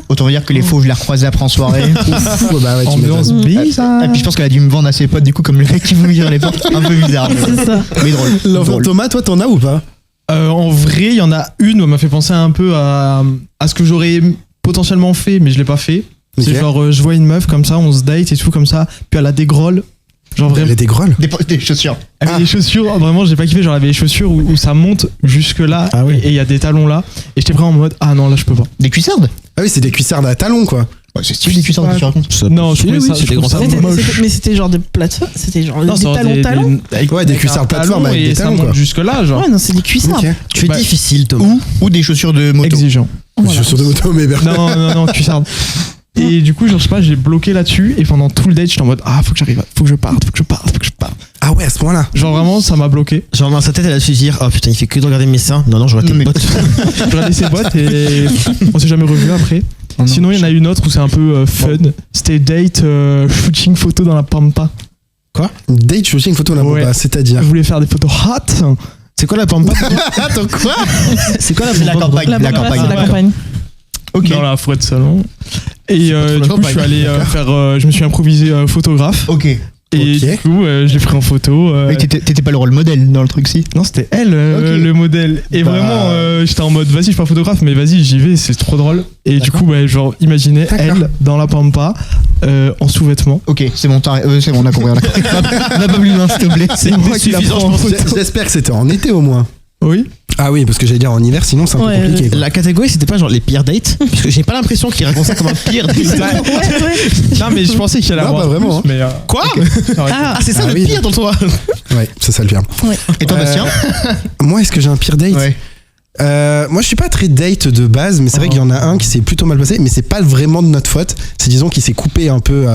Autant dire que les faux je l'ai recroisé après en soirée. Ouf, bah ouais, tu Ambiance m'étonnes. bizarre. Et puis je pense qu'elle a dû me vendre à ses potes du coup comme le mec qui vomit sur les portes. Un peu bizarre. C'est ça. Mais drôle. L'enfant Drôle. Thomas, toi t'en as ou pas? En vrai, il y en a une où elle m'a fait penser un peu à ce que j'aurais potentiellement fait, mais je l'ai pas fait. Ok. C'est genre, je vois une meuf comme ça, on se date et tout comme ça, puis elle a des grolles. Genre Elle vraiment, a des grolles. Des chaussures. elle avait des chaussures, vraiment, j'ai pas kiffé. Genre, elle avait des chaussures où ça monte jusque là, Ah oui. et il y a des talons là. Et j'étais vraiment en mode, ah non, là je peux pas. Des cuissardes. Ah oui, c'est des cuissardes à talons quoi. Ouais, c'est stylé des cuissardes que tu racontes. Non, je trouvais ça, je trouve ça moche. Mais c'était genre des plateformes. C'était genre Non, des c'est genre talons. avec- Ouais, des avec cuissardes un plateforme avec talon des et ça talons, monte quoi. jusque là, genre. Ouais, non, c'est des cuissardes. Ok. Tu es Bah, difficile, Thomas. Ou des chaussures de moto. Exigeant. Chaussures de moto, mais merde. Non, cuissarde. Et du coup, genre, je sais pas, j'ai bloqué là-dessus et pendant tout le date, j'étais en mode, ah, faut que j'arrive, faut que je parte. Ah ouais, à ce point-là. Genre, vraiment, ça m'a bloqué. Genre dans sa tête, elle a su dire, oh putain, il fait que de regarder mes seins. Non, j'aurais tes Mais- potes. Je regardais ses boîtes et on s'est jamais revu après. Oh non. Sinon, il y en a une autre où c'est un peu fun. C'était date shooting photo dans la pampa. Date shooting photo là, Ouais. bah, c'est-à-dire. Je voulais faire des photos hot. C'est quoi la pampa? Attends quoi? C'est quoi la C'est la pampa? campagne. La La campagne. campagne. La campagne. Ok. Dans la forêt de salon. Et pas trop du la coup, je suis campagne. allé je me suis improvisé photographe. Ok. Et Ok. du coup, je l'ai pris en photo. Mais t'étais pas le rôle modèle dans le truc, si? Non, c'était elle, Ok. le modèle. Et Bah. vraiment, j'étais en mode, vas-y, je suis pas photographe, mais vas-y, j'y vais, c'est trop drôle. Et du coup, bah, genre, imaginez D'accord. elle dans la pampa, en sous-vêtements. Ok, c'est bon, c'est bon, on a compris. On a pas plus loin, s'il te plaît. C'est moi qui la prends en photo. J'espère que c'était en été au moins. Oui. Ah oui, parce que j'allais dire en hiver, sinon c'est un peu Ouais, compliqué. quoi. La catégorie, c'était pas genre les pires dates? Parce que j'ai pas l'impression qu'il raconte ça comme un pire date. Ouais. Non, mais je pensais qu'il allait Non, avoir pas vraiment, plus, mais Quoi? Ah, Ah, c'est ça Ah le oui. pire dans toi? Ouais, c'est ça le pire. Et toi, Bastien? Moi, est-ce que j'ai un pire date? Ouais. Moi, je suis pas très date de base, mais c'est vrai qu'il y en a un qui s'est plutôt mal passé, mais c'est pas vraiment de notre faute. C'est disons qu'il s'est coupé un peu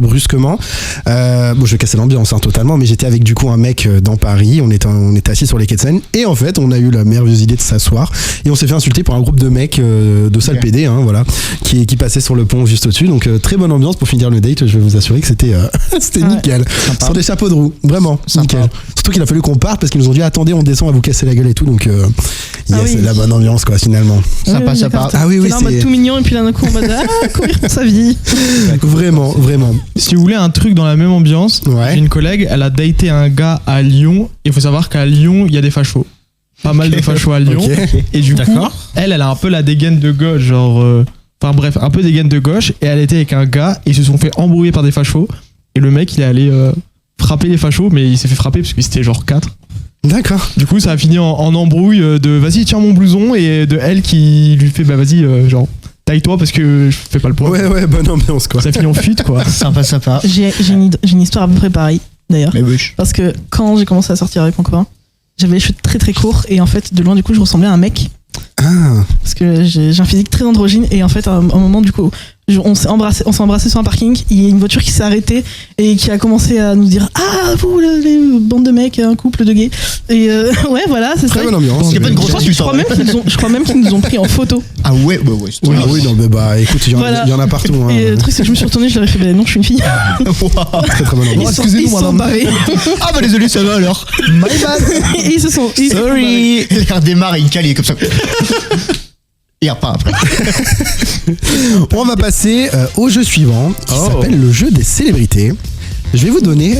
brusquement. Bon, je vais casser l'ambiance totalement, mais j'étais avec du coup un mec dans Paris. On était assis sur les quais de Seine et en fait, on a eu la merveilleuse idée de s'asseoir et on s'est fait insulter par un groupe de mecs de sale Ok. PD, voilà, qui passaient sur le pont juste au-dessus. Donc très bonne ambiance pour finir le date. Je vais vous assurer que c'était Ouais. nickel. Sur des chapeaux de roue, vraiment Sympa. nickel. Surtout qu'il a fallu qu'on parte parce qu'ils nous ont dit attendez, on descend à vous casser la gueule et tout. Donc Ah yes, oui. c'est la bonne ambiance quoi finalement. Sympa, sympa. Ah oui, T'es oui, là en mode c'est tout mignon et puis là d'un coup en mode courir pour sa vie. vraiment, vraiment. si vous voulez un truc dans la même ambiance, Ouais. j'ai une collègue, elle a daté un gars à Lyon. Il faut savoir qu'à Lyon, il y a des fachos. Pas mal de fachos à Lyon. Ok. Et du coup, D'accord. elle a un peu la dégaine de gauche, genre. Enfin bref, un peu dégaine de gauche. Et elle était avec un gars et ils se sont fait embrouiller par des fachos. Et le mec, il est allé frapper les fachos, mais il s'est fait frapper parce qu'ils étaient genre 4. D'accord. Du coup, ça a fini en embrouille de vas-y, tiens mon blouson. Et de elle qui lui fait bah vas-y, genre, Taille-toi parce que je fais pas le poids. Ouais, bonne ambiance quoi. Ça finit en fuite quoi. Sympa, sympa. J'ai une histoire à peu près pareille, d'ailleurs. Mais oui. Parce que quand j'ai commencé à sortir avec mon copain, j'avais les cheveux très très courts et en fait, de loin, du coup, je ressemblais à un mec. Ah, Parce que j'ai un physique très androgyne et en fait, à un moment, du coup, on s'est embrassé sur un parking. Il y a une voiture qui s'est arrêtée et qui a commencé à nous dire ah, vous, les bandes de mecs, un couple de gays. Et ouais, voilà, c'est ça. très bonne ambiance. Il y a pas de Je grosse crois, insulte. je crois même qu'ils nous ont pris en photo. Ah ouais, bah ouais. Oui, oui, non, mais bah écoute, il y en a partout. Hein. Et le truc, c'est que je me suis retournée, je leur ai fait bah, non, je suis une fille. Très très bonne Ils ambiance. sont, excusez-nous, ils sont madame. barrés. Ah bah désolé, ça va alors. My bad. Et ils se sont. ils se sont barrés. Sorry. Il redémarre et il cale, il est comme ça. Il repart après. On va passer au jeu suivant qui s'appelle le jeu des célébrités. Je vais vous donner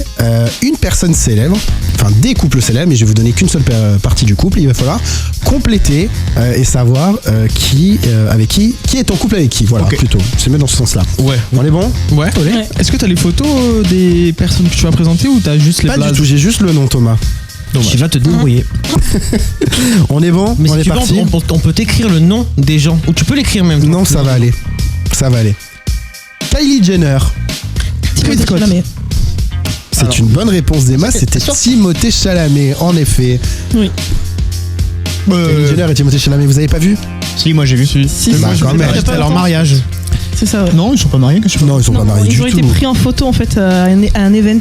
une personne célèbre, enfin des couples célèbres, mais je vais vous donner qu'une seule partie du couple. Il va falloir compléter et savoir qui est en couple avec qui. Voilà, Ok. plutôt. C'est mieux dans ce sens-là. Ouais. On est bon? Ouais. Ouais. Est-ce que t'as les photos des personnes que tu vas présenter ou t'as juste les Pas du blazes? tout, j'ai juste le nom, Thomas. Tu vas te débrouiller. On est bon? Mais On si est tu veux, parti? on peut t'écrire le nom des gens. Ou tu peux l'écrire même. Non, ça va aller. Ça va aller. Kylie Jenner. Timothée Scott. Chalamet. C'est une bonne réponse d'Emma, c'était Timothée Chalamet, en effet. Oui. Kylie Jenner et Timothée Chalamet, vous avez pas vu? Si, moi j'ai vu. Si, Bah, si, quand je même. l'ai C'était pas leur longtemps. mariage. C'est ça, ouais. Non, ils sont pas mariés, que je sais pas. Non, ils sont pas mariés du ils ont été tout. pris en photo en fait à un event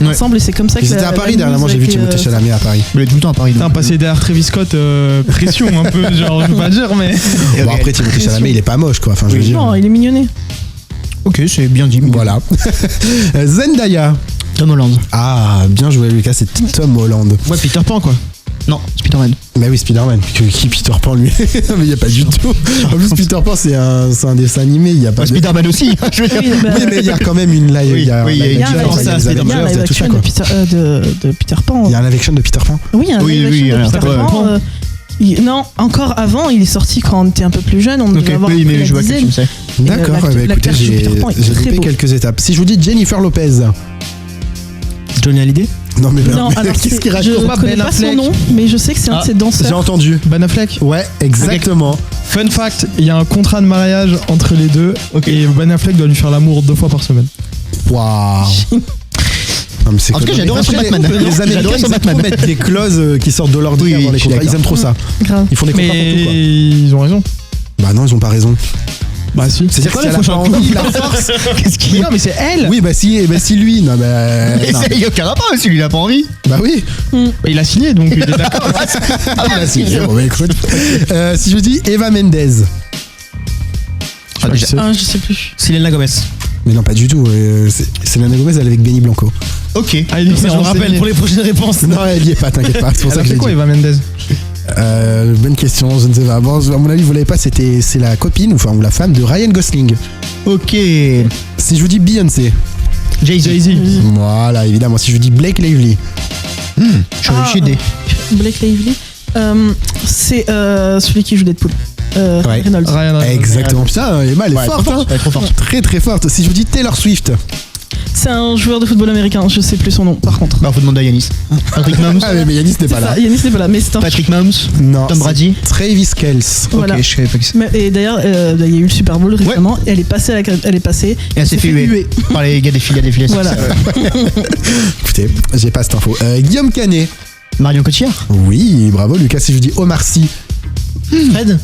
Ouais. ensemble et c'est comme ça que Ils étaient à Paris dernièrement, j'ai vu Timothée Chalamet à Paris. Il est tout le temps à Paris. Putain, passer derrière Travis Scott, pression un peu, genre, je peux pas dire, mais. Bon, après, Timothée Chalamet, il est pas moche, quoi. Enfin, je veux dire. Non, il est mignonné. Ok, c'est bien dit. Voilà. Zendaya. Tom Holland. Ah, bien joué, Lucas, c'est Tom Holland. Ouais, Peter Pan quoi. Non, Spider-Man. Bah oui, Spider-Man. Qui Peter Pan, lui? Mais il y a pas du tout. En plus, Peter Pan, c'est un dessin animé, il y a pas Bah, de. Spider-Man aussi. Je veux dire. Oui, bah, Oui, mais il y a quand même une live. Oui, il y a oui, un live il y a action, un live il y a action, les il y a un Avengers, il y a live tout ça, action quoi. de Peter Pan. Il y a un live action de Peter Pan. Oui, il y a un Oui, live oui, action alors, de Peter ouais. Pan. Non, encore avant, il est sorti quand on était un peu plus jeune. On Ok, devait avoir oui, mais la je vois dizaine. quel film c'est. D'accord, l'acteur- bah, écoutez, l'acteur sur j'ai Peter Pan est très loupé beau. quelques étapes. Si je vous dis Jennifer Lopez. Johnny Hallyday. Non, mais Non, alors qu'est-ce qu'il je raconte? pas connais Ben pas son Affleck. nom, mais je sais que c'est un de ses J'ai danseurs. entendu. Ben Affleck. Ouais, exactement. Fun fact, il y a un contrat de mariage entre les deux et Ben Affleck doit lui faire l'amour 2 fois par semaine. Waouh. Non, mais c'est En tout cas, cool. j'adorais son Après, Batman. Les Américains, J'adorais son ils aiment Batman. trop mettre des clauses qui sortent de l'ordre Oui, dans oui, les je suis contrats. Ils d'accord. aiment trop ça. Grave. Ils font des contrats pour tout, quoi. Mais ils ont raison. Bah non, ils ont pas raison. Bah si. C'est-à-dire quoi que la si elle a prochaine pas envie, la force. Qu'est-ce qu'il Mais y a? non, mais c'est elle. Oui, bah si lui. Non, bah. non. Il y a aucun rapport, si lui il a pas envie. Bah oui. Bah, il a signé donc il est d'accord. Ah bah si. Bon, bah écoute. Si je vous dis Eva Mendes. Ah, je sais. Ah, je sais plus. Selena Gomez. Mais non, pas du tout. C'est Selena Gomez, elle est avec Benny Blanco. Ok. Ah, il est Ça, je me renseigné. rappelle pour les prochaines réponses. Non, elle y est pas, t'inquiète pas. C'est pour ça Elle a que fait j'ai quoi dit. Eva Mendes? Bonne question, je ne sais pas. Bon, à mon avis, vous l'avez pas. C'est la copine, enfin, ou la femme de Ryan Gosling. Ok. Si je vous dis Beyoncé. Jay-Z. Voilà, évidemment. Si je vous dis Blake Lively. Je suis aidé. Blake Lively. C'est celui qui joue Deadpool. Ouais. Reynolds. Ryan Reynolds. Exactement. Putain, Emma, elle est Ouais, forte. trop forte, Hein. elle est trop forte. Très très forte. Si je vous dis Taylor Swift. C'est un joueur de football américain, je sais plus son nom par contre. Bah, faut demander à Yanis. Patrick Mahomes. Ah, mais Yannis n'est pas C'est là. ça, Yannis n'est pas là, mais c'est un. Patrick Mahomes. Non. Tom c'est Brady. Travis Kelce. Voilà. Ok, je savais pas qui c'est. Et d'ailleurs, il y a eu le Super Bowl récemment, et elle est passée Et elle s'est fait huer par les gars des filles. Voilà. Écoutez, j'ai pas cette info. Guillaume Canet. Marion Cotillard. Oui, bravo Lucas. Si je vous dis Omar Sy. Fred.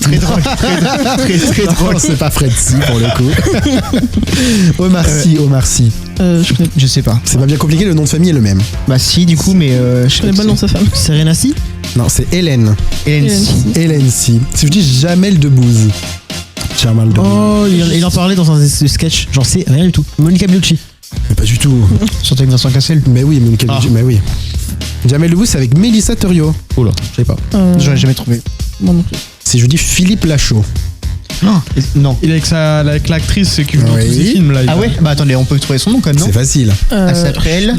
Très drôle. Très drôle. Non, c'est pas Fred Sy pour le coup. Omar Sy. Je sais pas. C'est pas bien compliqué, le nom de famille est le même. Bah, si, du coup, mais Je connais pas le nom de sa femme. Serena Si. Non, c'est Hélène. Hélène Si. Hélène Sy. Si je vous dis Jamel Debbouze. Jamal Debbouze. Oh, il en parlait dans un sketch. J'en sais rien du tout. Monica Bellucci. Mais pas du tout. Surtout avec Vincent Cassel. Mais oui, Monica Bellucci, mais oui. Jamel Debbouze, c'est avec Mélissa Thuriot. Oula, je sais pas. J'aurais jamais trouvé. Moi non plus. Si je vous dis Philippe Lachaud. Non. Il est avec l'actrice qui joue dans Oui. tous ses films là. Ah ouais? Bah, attendez, on peut trouver son nom quand même, non? C'est facile. Elle s'appelle.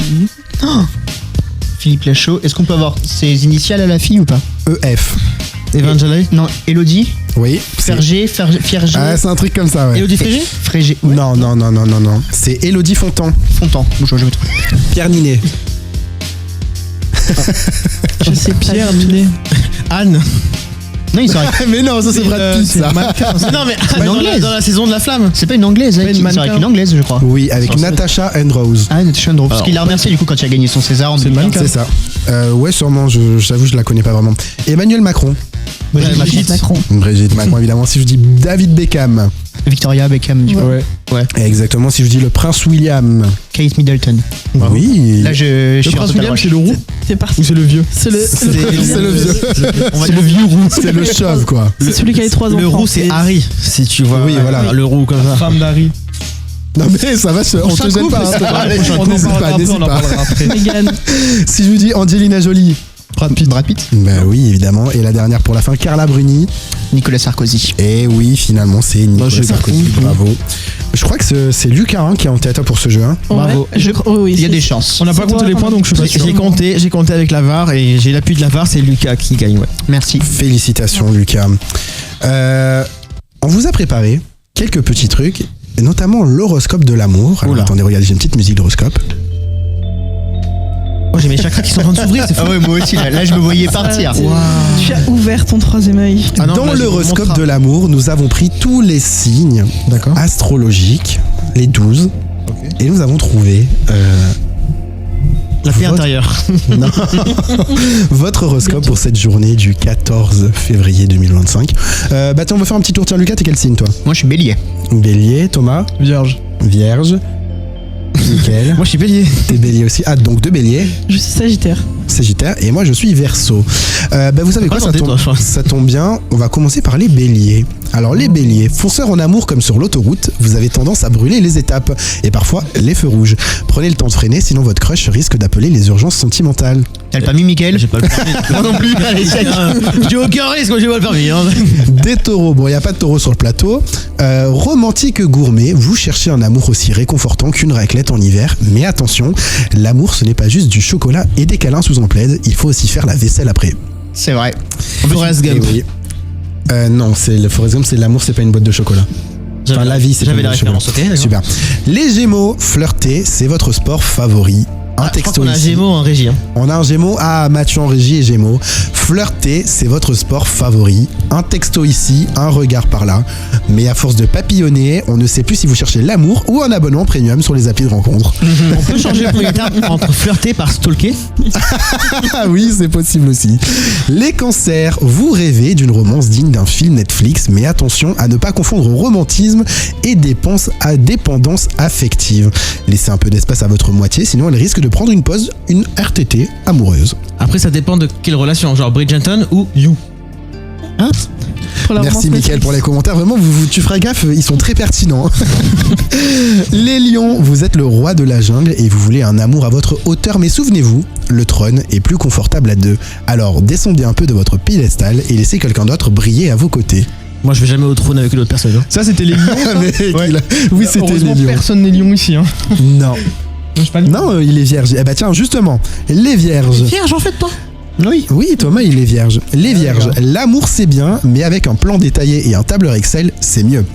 Philippe Lachaud. Est-ce qu'on peut avoir ses initiales à la fille ou pas? EF. Evangelist. Non, Elodie. Oui. Fierger. Ah, c'est un truc comme ça, ouais. Elodie Frégé. Frégé. Ouais. Non. C'est Élodie Fontan. Fontan. Bon, je vois jamais trouvé. Pierre Ninet. Je sais Pierre pas. Ninet. Anne. Non, il sera. Mais non, ça c'est Brad Pitt, ça. Non, mais pas une anglaise. dans la saison de la flamme. C'est pas une anglaise, pas il une sera avec mannequin. une anglaise, je crois. Oui, avec Natasha Andrews. Ah, Natasha Andrews. Parce Alors, qu'il l'a remercié du coup quand il a gagné son César en C'est une 2015. mannequin. C'est ça. Ouais, sûrement, j'avoue, je la connais pas vraiment. Emmanuel Macron. Brigitte Macron. Brigitte Macron, évidemment. Si je dis David Beckham. Victoria Beckham, du coup. Ouais. Exactement, si je dis le prince William. Kate Middleton. Oui. Là, je Le suis en prince total William, rush. c'est le roux C'est parti. ou c'est le vieux? C'est le C'est le vieux. C'est le vieux roux. C'est le chauve, quoi. C'est celui qui a les 3 enfants. Le roux, c'est Harry, si tu vois. Oui, voilà. Le roux comme ça. Femme d'Harry. Non, mais ça va, on te gêne pas. On en N'hésite parlera pas, après, n'hésite on en pas. parlera après. Meghan. Si je vous dis Angelina Jolie. Brad Pitt. Brad Pitt. Bah oui, évidemment. Et la dernière pour la fin, Carla Bruni. Nicolas Sarkozy. Et oui, finalement, c'est Nicolas j'ai Sarkozy. compris. Bravo. Je crois que c'est Lucas hein, qui est en tête pour ce jeu. Hein. Bravo. Ouais, je crois, oui, Il y a c'est- des chances. On n'a pas C'est compté toi, les points, donc je suis pas sûr. J'ai compté avec la VAR et j'ai l'appui de la VAR, c'est Lucas qui gagne, ouais. Merci. Félicitations, Lucas. On vous a préparé quelques petits trucs, et notamment l'horoscope de l'amour. Alors, Oula. attendez, regardez, j'ai une petite musique d'horoscope. Oh, j'ai mes chakras qui sont en train de s'ouvrir, c'est fou. Ah ouais, moi aussi, là je me voyais partir. Tu as ouvert ton troisième œil. Ah non, Dans là, j'ai l'horoscope mon de l'amour, nous avons pris tous les signes D'accord. astrologiques, les 12, et nous avons trouvé la paix votre- intérieure. non, votre horoscope pour cette journée du 14 février 2025. Bah tiens, on va faire un petit tour. Tiens, Lucas, t'es quel signe, toi? Moi je suis bélier. Bélier, Thomas, Vierge. Vierge, Nickel. Moi, je suis bélier. T'es bélier aussi. Ah, donc deux béliers, Je suis Sagittaire. Sagittaire, et moi je suis Verseau. Bah vous savez quoi, Pas tenté, toi, je crois. ça tombe bien, on va commencer par les béliers. Alors les béliers, fonceurs en amour comme sur l'autoroute, vous avez tendance à brûler les étapes, et parfois les feux rouges. Prenez le temps de freiner, sinon votre crush risque d'appeler les urgences sentimentales. T'as le permis, Mickaël? J'ai pas le permis. Moi non plus. Allez, check. J'ai aucun risque, moi j'ai pas le permis. Hein. Des taureaux, bon il n'y a pas de taureau sur le plateau. Romantique gourmet, vous cherchez un amour aussi réconfortant qu'une raclette en hiver, mais attention, l'amour ce n'est pas juste du chocolat et des câlins sous un plaid, il faut aussi faire la vaisselle après. C'est vrai. Forrest Eh Gump. oui. Non, c'est le Forrest Gump, c'est l'amour, c'est pas une boîte de chocolat. Enfin, la vie, c'est pas J'avais une la boîte de référence, ok d'accord. Super. Les Gémeaux, flirter, c'est votre sport favori. Un Je crois texto qu'on a un ici. Gémeaux en régie. Hein. On a un Gémeaux. Ah, Mathieu en régie et Gémeaux. Flirter, c'est votre sport favori. Un texto ici, un regard par là. Mais à force de papillonner, on ne sait plus si vous cherchez l'amour ou un abonnement premium sur les applis de rencontre. On peut changer le premier terme entre flirter par stalker. Ah oui, c'est possible aussi. Les cancers, vous rêvez d'une romance digne d'un film Netflix, mais attention à ne pas confondre romantisme et dépendance affective. Laissez un peu d'espace à votre moitié, sinon elle risque de prendre une pause, une RTT amoureuse. Après, ça dépend de quelle relation, genre Bridgerton ou You. Pour la Merci romance Mickaël Netflix. pour les commentaires, vraiment tu feras gaffe, ils sont très pertinents. Les lions, vous êtes le roi de la jungle et vous voulez un amour à votre hauteur, mais souvenez-vous, le trône est plus confortable à deux. Alors descendez un peu de votre piédestal et laissez quelqu'un d'autre briller à vos côtés. Moi, je vais jamais au trône avec une autre personne. Hein. Ça, c'était les lions. ça Mais oui, c'était Heureusement, les lions. personne n'est lion ici. Hein. Non, Je sais pas le- non, il est vierge. Eh bah tiens, justement, les vierges. Vierge, en fait, pas. Oui, Thomas, il est vierge. Les vierges, l'amour c'est bien, mais avec un plan détaillé et un tableur Excel, c'est mieux.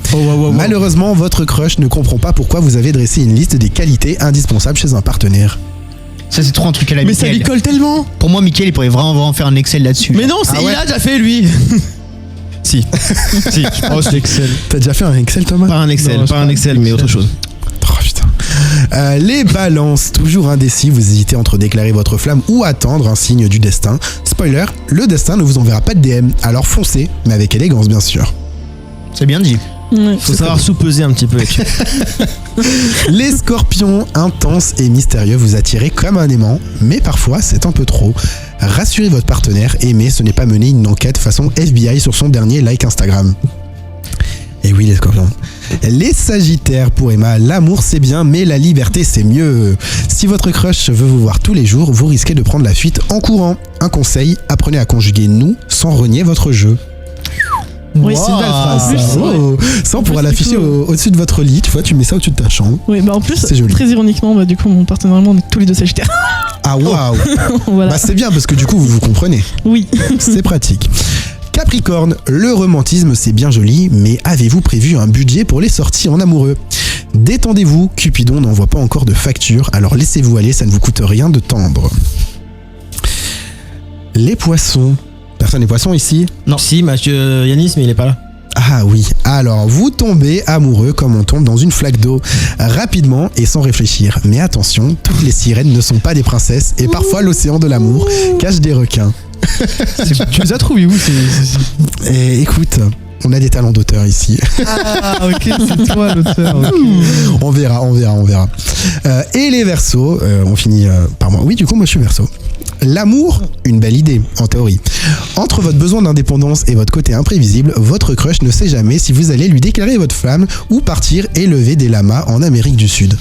Malheureusement, votre crush ne comprend pas pourquoi vous avez dressé une liste des qualités indispensables chez un partenaire. Ça, c'est trop un truc à la Mais ça lui Mickaël. colle tellement. Pour moi, Mickaël, il pourrait vraiment faire un Excel là-dessus. Mais non, c'est Ah ouais. il a déjà fait lui. Si. Si, je pense que Excel. T'as déjà fait un Excel, Thomas? Pas un Excel, Non, pas un c'est Excel, pas mais autre chose. Oh, putain. Les balances, toujours indécis, vous hésitez entre déclarer votre flamme ou attendre un signe du destin. Spoiler, le destin ne vous enverra pas de DM, alors foncez, mais avec élégance bien sûr. C'est bien dit. Ouais. Faut savoir sous-peser un petit peu. Les scorpions, intenses et mystérieux, vous attirez comme un aimant, mais parfois c'est un peu trop. Rassurez votre partenaire, aimer, ce n'est pas mener une enquête façon FBI sur son dernier like Instagram. Et oui les scorpions. Les sagittaires, pour Emma, l'amour c'est bien, mais la liberté c'est mieux. Si votre crush veut vous voir tous les jours, vous risquez de prendre la fuite en courant. Un conseil, apprenez à conjuguer nous sans renier votre jeu. Oui, C'est une belle phrase. En plus, Ça. Oh. Ça, on pourra plus, l'afficher du coup, au-dessus de votre lit, tu vois, tu mets ça au-dessus de ta chambre. Oui, bah en plus, C'est joli. très ironiquement, bah, du coup, mon partenaire et moi, on est tous les deux Sagittaires. Ah waouh. Voilà. Bah c'est bien parce que du coup vous vous comprenez. Oui. C'est pratique. Capricorne, le romantisme c'est bien joli, mais avez-vous prévu un budget pour les sorties en amoureux? Détendez-vous, Cupidon n'envoie pas encore de facture, alors laissez-vous aller, ça ne vous coûte rien de tendre. Les poissons, Personne n'est poisson ici? Non. Si, Mathieu Yanis, mais il est pas là. Ah oui, alors vous tombez amoureux comme on tombe dans une flaque d'eau, rapidement et sans réfléchir. Mais attention, toutes les sirènes ne sont pas des princesses et parfois l'océan de l'amour cache des requins. Tu les as trouvés où Et écoute, on a des talents d'auteur ici. Ah, ok, c'est toi l'auteur. ok. On verra. Et les Verseaux, on finit par moi. Oui, du coup, moi je suis Verseau. L'amour, une belle idée, en théorie. Entre votre besoin d'indépendance et votre côté imprévisible, votre crush ne sait jamais si vous allez lui déclarer votre flamme ou partir élever des lamas en Amérique du Sud.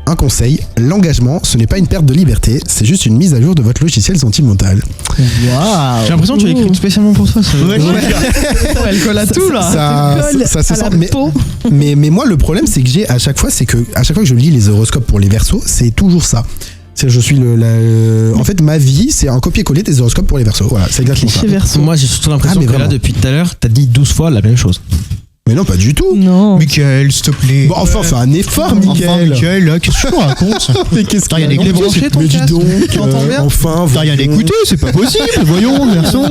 Un conseil, l'engagement, ce n'est pas une perte de liberté, c'est juste une mise à jour de votre logiciel sentimental. J'ai l'impression que tu l'as écrit spécialement pour toi. Ça. Ouais. Elle colle à tout là. Ça se sent. Mais moi, le problème, c'est que à chaque fois que je lis les horoscopes pour les Verseaux, c'est toujours ça. Je suis en fait, ma vie, c'est un copier-coller des horoscopes pour les Verseaux. Voilà, c'est exactement ça. Cliché Verseau. Moi, j'ai surtout l'impression mais que là, vraiment. depuis tout à l'heure, t'as dit 12 fois la même chose. Mais non, pas du tout. Non. Michael, s'il te plaît. Bon, enfin, fais un effort, Enfin, Mickaël. Michael, là, qu'est-ce que tu racontes? Mais qu'est-ce T'as rien qu'il y a écouté, branché, ton Mais dis casque. donc, Tu m'entends bien enfin, T'as rien voyons. écouté, c'est pas possible. Voyons, garçon.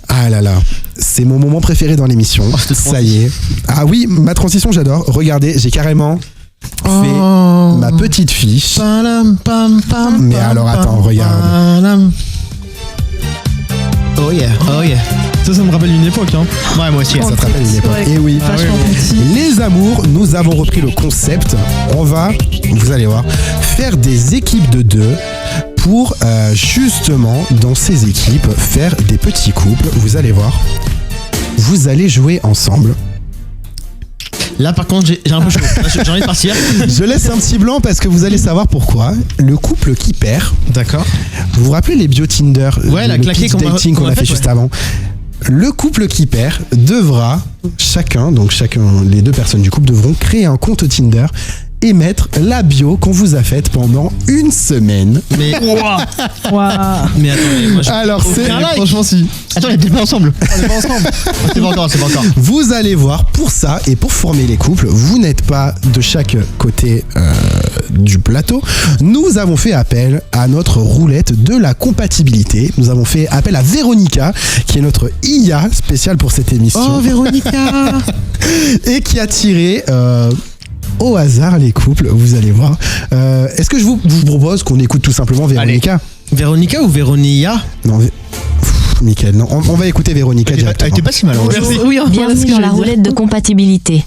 Ah là là, c'est mon moment préféré dans l'émission. Ça y est. Ah oui, ma transition, j'adore. Regardez, j'ai carrément fait ma petite fiche. Mais alors, attends, regarde. Oh yeah, oh yeah. Ça me rappelle une époque. Hein. Ouais, moi aussi. Ça te rappelle une époque. Ouais. Et oui. Vachement petit. Les amours, nous avons repris le concept. On va, vous allez voir, faire des équipes de 2 pour justement, dans ces équipes, faire des petits couples. Vous allez voir. Vous allez jouer ensemble. Là, par contre, j'ai un peu chaud. J'ai envie de partir. Je laisse un petit blanc parce que vous allez savoir pourquoi. Le couple qui perd. D'accord. Vous vous rappelez les bio Tinder, Ouais, la le claquée pitch qu'on dating a qu'on a fait faite, juste ouais. avant. Le couple qui perd devra, chacun, les 2 personnes du couple devront créer un compte Tinder et mettre la bio qu'on vous a faite pendant une semaine. Mais, Waouh. mais attendez, moi, Alors c'est... Franchement, si. Attends, on était pas ensemble. On est pas ensemble. C'est pas encore, c'est pas encore. Vous allez voir, pour ça et pour former les couples, vous n'êtes pas de chaque côté du plateau. Nous avons fait appel à notre roulette de la compatibilité. Nous avons fait appel à Véronica, qui est notre IA spéciale pour cette émission. Oh, Véronica. Et qui a tiré au hasard les couples, vous allez voir. Est-ce que je vous propose qu'on écoute tout simplement Véronica? Véronica ou Véronia? Non, Mickaël, non. On va écouter Véronica Elle directement. était pas si mal. en vrai. Oui, enfin, Bienvenue ce que dans je la veux dire. roulette de compatibilité.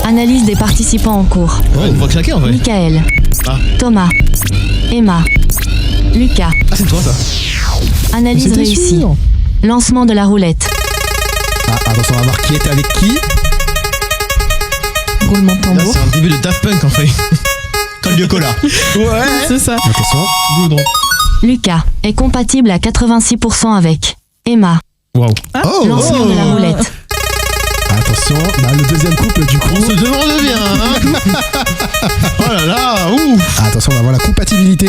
Analyse des participants en cours. Ouais, on voit claquer en vrai. Michael, Ah. Thomas, Emma, Lucas. Ah, c'est toi ça. Analyse C'était réussie. sûr. Lancement de la roulette. Ah, attention, on va voir qui était avec qui. Roulement de Là, tambour. c'est un début de Daft Punk en fait. Col de cola. C'est ça. Attention. Goudron. Lucas est compatible à 86% avec Emma. Waouh. Oh, Lancement de la roulette. Attention, le deuxième couple du coup. On se demande bien, hein. Oh là là, ouf. Attention, on va voir la compatibilité.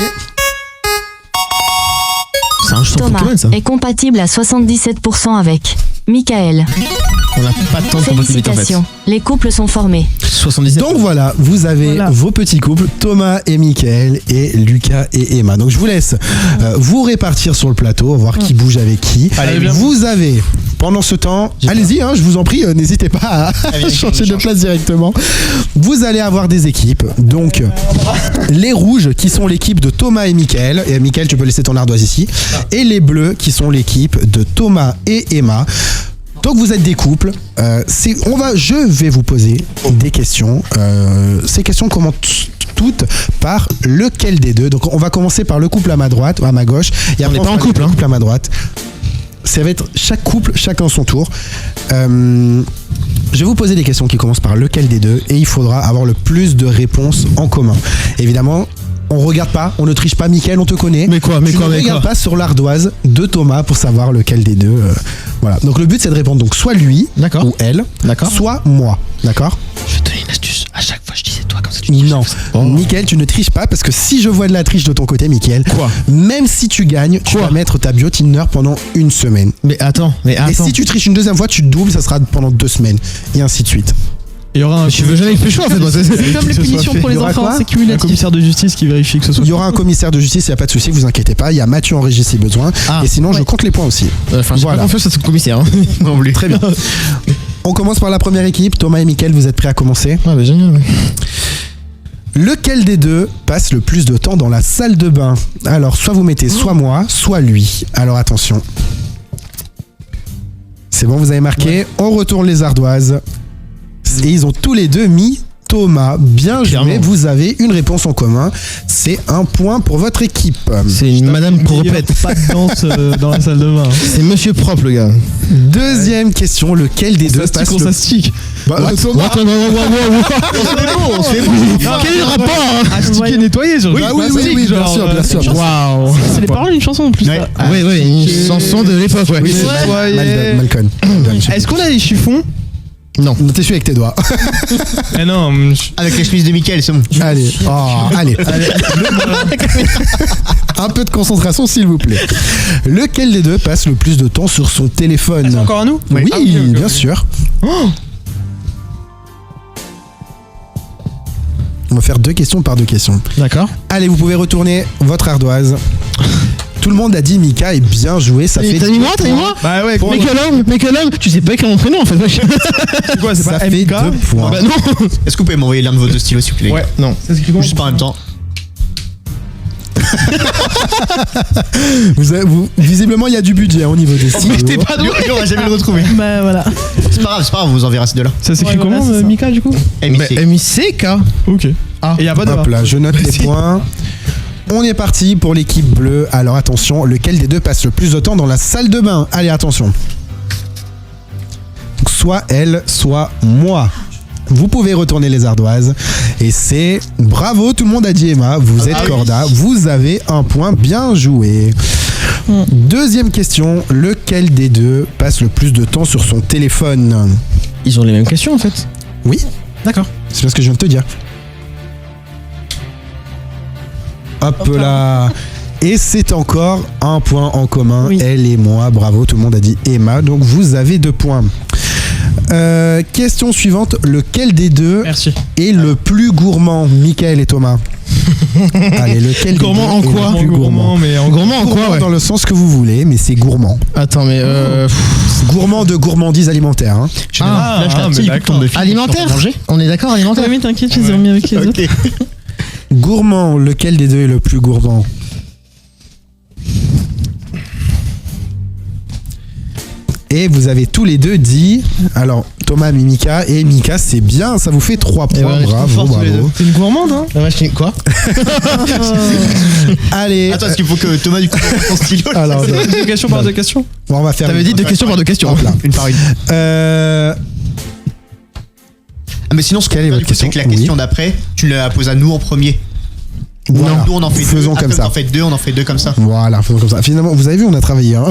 C'est un jeu sans Thomas Pokémon ça. est compatible à 77% avec Michael. On n'a pas tant de compatibilité en fait. Félicitations, les couples sont formés. 77. Donc voilà, vous avez Voilà. vos petits couples, Thomas et Mickaël et Lucas et Emma. Donc je vous laisse vous répartir sur le plateau, voir qui bouge avec qui. Allez, Vous avez, pendant ce temps, allez-y, je vous en prie, n'hésitez pas à changer de place directement. Vous allez avoir des équipes. Donc les rouges qui sont l'équipe de Thomas et Mickaël. Et Mickaël, tu peux laisser ton ardoise ici. Et les bleus qui sont l'équipe de Thomas et Emma. Donc vous êtes des couples. Je vais vous poser des questions. Ces questions commencent toutes par lequel des deux. Donc on va commencer par le couple à ma droite, à ma gauche. Et après, n'est pas en fera couple, le hein. couple à ma droite. Ça va être chaque couple, chacun son tour. Je vais vous poser des questions qui commencent par lequel des deux et il faudra avoir le plus de réponses en commun. Évidemment, on regarde pas, on ne triche pas. Mickaël, on te connaît. Mais quoi, Tu ne regardes pas sur l'ardoise de Thomas pour savoir lequel des deux. Voilà. Donc le but c'est de répondre donc soit lui D'accord. ou elle, D'accord. soit moi. D'accord? Je vais te donner une astuce. À chaque fois, je disais toi comme ça. Tu Non. Oh. Mickaël, tu ne triches pas parce que si je vois de la triche de ton côté, Mickaël, Quoi? même si tu gagnes, tu Quoi? vas mettre ta bio Tinder pendant une semaine. Mais attends. Et si tu triches une deuxième fois, tu doubles, ça sera pendant 2 semaines. Et ainsi de suite. Il y aura un, Je veux jamais plus chaud en fait. Moi, C'est comme les que ce soit punitions fait. pour Il les y aura enfants, quoi c'est un cumulatif. commissaire de justice qui vérifie que ce soit. Il y aura un commissaire de justice, il n'y a pas de souci, vous inquiétez pas. Il y a Mathieu en régie si besoin. Ah. Et sinon, je compte les points aussi. Enfin, j'ai Voilà. pas confiance à ce commissaire. Hein. Non plus. Très bien. On commence par la première équipe. Thomas et Mickaël, vous êtes prêts à commencer? Ah bah génial. Lequel des deux passe le plus de temps dans la salle de bain? Alors, soit vous mettez soit moi, soit lui. Alors attention. C'est bon, vous avez marqué. On retourne les ardoises. Et ils ont tous les deux mis Thomas. Bien joué, Clairement. vous avez une réponse en commun. C'est un point pour votre équipe. C'est une madame propette. Pas de danse dans la salle de bain. C'est monsieur propre le gars. Deuxième question, lequel des deux passe le... Ça stick. Bah, Thomas. On se fait bon. Quel est le rapport hein Astiquer, nettoyer, genre. Oui, oui, bien sûr, bien sûr. Waouh. C'est les paroles d'une chanson en plus. Ouais. ça. Oui, une chanson de l'époque, ouais. Oui, c'est Nettoyer. Malcolm. Est-ce qu'on a les chiffons? Non. T'es celui avec tes doigts. Eh non. Avec les chemises de Mickaël, c'est bon. Allez, allez. Un peu de concentration, s'il vous plaît. Lequel des deux passe le plus de temps sur son téléphone? C'est encore à nous? Oui, Ah, ok. bien sûr. On va faire 2 questions par 2 questions. D'accord. Allez, vous pouvez retourner votre ardoise. Tout le monde a dit Mika et bien joué, ça fait T'as mis moi, Bah ouais, Pour- Mais quel homme, tu sais pas quel est mon prénom en fait. c'est quoi? C'est ça pas fait MK? 2 points. Bah non. Est-ce que vous pouvez m'envoyer l'un de vos deux stylos, s'il vous plaît? Ouais, non. Ça s'écrit comment? Juste pas en même temps. Visiblement, il y a du budget au niveau des stylos. t'es pas doué. On va jamais le retrouver. Bah voilà. C'est pas grave, on vous enverra ces deux-là. Ça s'écrit Ouais, voilà, comment, c'est ça. Mika, du coup? MIC. MICK. Ok. Ah. Et y a pas de. Hop là, je note les points. On est parti pour l'équipe bleue. Alors attention, lequel des deux passe le plus de temps dans la salle de bain? Allez, attention. Donc, soit elle, soit moi. Vous pouvez retourner les ardoises. Et c'est bravo, tout le monde a dit Emma. Vous êtes corda. Vous avez un point, bien joué. Deuxième question, lequel des deux passe le plus de temps sur son téléphone? Ils ont les mêmes questions en fait. Oui, D'accord. c'est ce que je viens de te dire. Hop là. Et c'est encore un point en commun, Oui. elle et moi. Bravo, tout le monde a dit Emma. Donc vous avez 2 points. Question suivante, lequel des deux Merci. est le plus gourmand? Mickaël et Thomas. Allez, lequel Gourmand des deux en quoi est le plus gourmand? mais en Gourmand en quoi, Gourmand ouais. dans le sens que vous voulez, mais c'est gourmand. Attends, mais Gourmand de gournandise alimentaire. Hein. Ah, mais d'accord. alimentaire. On est d'accord, alimentaire. Ouais, mais t'inquiète, je les ai remis avec les autres. Gourmand, lequel des deux est le plus gourmand? Et vous avez tous les deux dit, alors Thomas, Mika, et Mika, c'est bien, ça vous fait 3 points, ouais, on est trop bravo, forts tous les bravo. deux. T'es une gourmande, hein? Ah, ouais, quoi? Allez, Attends, est-ce qu'il faut que Thomas, du coup, prenne son stylo? alors, Deux questions par deux questions? on va faire T'avais dit 2 questions par 2 questions. Hop là. Une par une. Ah, mais sinon, ce qu'on Quelle est peut faire, votre du coup, c'est que la question? question d'après, tu la poses à nous en premier. Voilà. Nous, on en fait Faisons deux. comme Après, ça. on en fait deux, on en fait deux comme ça. Voilà, faisons comme ça. Finalement, vous avez vu, on a travaillé. Hein.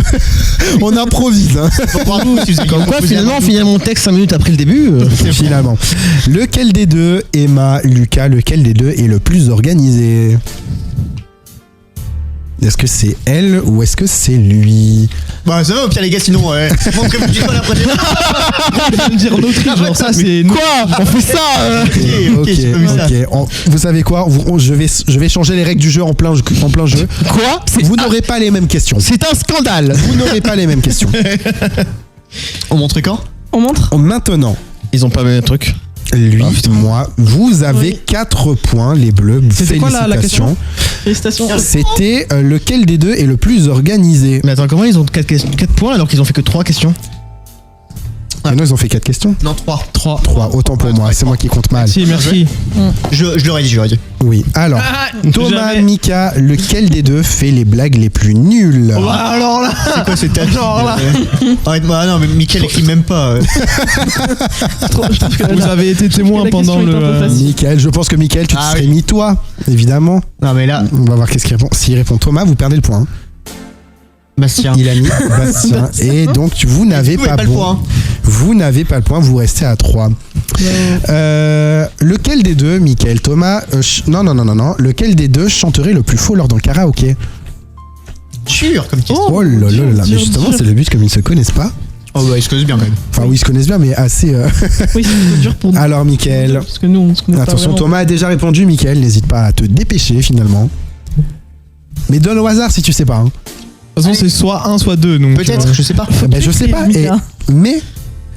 On improvise. Hein. Pour nous, si vous avez Comme une quoi, proposition finalement, à nous. finir mon texte 5 minutes après le début. Finalement. Lequel des deux, Emma, Lucas, lequel des deux est le plus organisé? Est-ce que c'est elle ou est-ce que c'est lui? Bah, ça va, au pire, les gars, sinon, montrez-vous du doigt la prochaine fois. Je viens de dire notre truc, genre ça c'est. Quoi? On fait ça Ok, j'ai pas vu ça. Vous savez quoi? Je vais changer les règles du jeu en plein jeu. Quoi? Vous n'aurez pas les mêmes questions. C'est un scandale. Vous n'aurez pas les mêmes questions. On montre quand? On montre? Maintenant, Ils ont pas le même truc. lui, moi, vous avez 4 points, les bleus. C'était quoi la question? Félicitations. C'était lequel des deux est le plus organisé? Mais attends, comment ils ont 4 points alors qu'ils ont fait que 3 questions? Mais non, ils ont fait 4 questions. Non, 3. 3. 3, autant pour moi, c'est moi qui compte mal. Si, merci. Je l'aurais dit. Oui, alors, Thomas, jamais. Mika, lequel des deux fait les blagues les plus nulles? Alors là. C'est quoi cette tâche? Genre là. Arrête-moi, non, mais Mickaël écrit même pas. Je trouve que Vous avez été témoin la pendant question est un peu le. facile. Michael, je pense que Michael, tu te Ah serais oui. mis toi, évidemment. Non, mais là, On va voir qu'est-ce qu'il répond. S'il répond Thomas, vous perdez le point. Bastien. Il a mis Bastien. Et donc, vous n'avez Vous avez pas le bon. point. Vous n'avez pas le point, vous restez à 3. Lequel des deux, Michael, Thomas non. Lequel des deux chanterait le plus faux lors d'un karaoké? Dur comme question. Oh là là là là. Mais dur, justement, dur. c'est le but, comme ils ne se connaissent pas. Oh bah ils se connaissent bien quand même. Enfin oui, ils se connaissent bien, mais assez... Oui, c'est dur pour nous. Alors Mickaël, Parce que nous, on se connaît pas attention, vraiment. Thomas a déjà répondu. Mickaël, n'hésite pas à te dépêcher finalement. Mais donne au hasard si tu sais pas. Hein. De toute façon, c'est soit 1, soit 2. Donc, Peut-être, je sais pas. Ben, je sais pas. Mais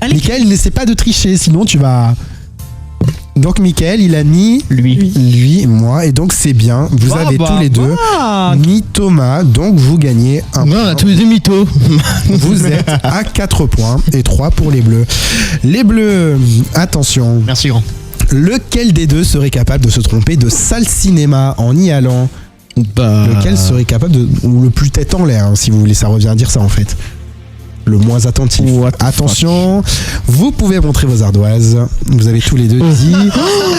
Allez, Mickaël n'essaie pas de tricher, sinon tu vas... Donc Mickaël, il a mis lui, moi, et donc c'est bien. Vous avez tous les deux mis Thomas, donc vous gagnez un Ouais, on a tous les deux mythos. Vous êtes à 4 points et 3 pour les bleus. Les bleus, attention, Merci grand. lequel des deux serait capable de se tromper de salle cinéma en y allant? Lequel serait capable de... Ou le plus tête en l'air, hein, si vous voulez, ça revient à dire ça en fait. Le moins attentif. Attention, vous pouvez montrer vos ardoises. Vous avez tous les deux dit...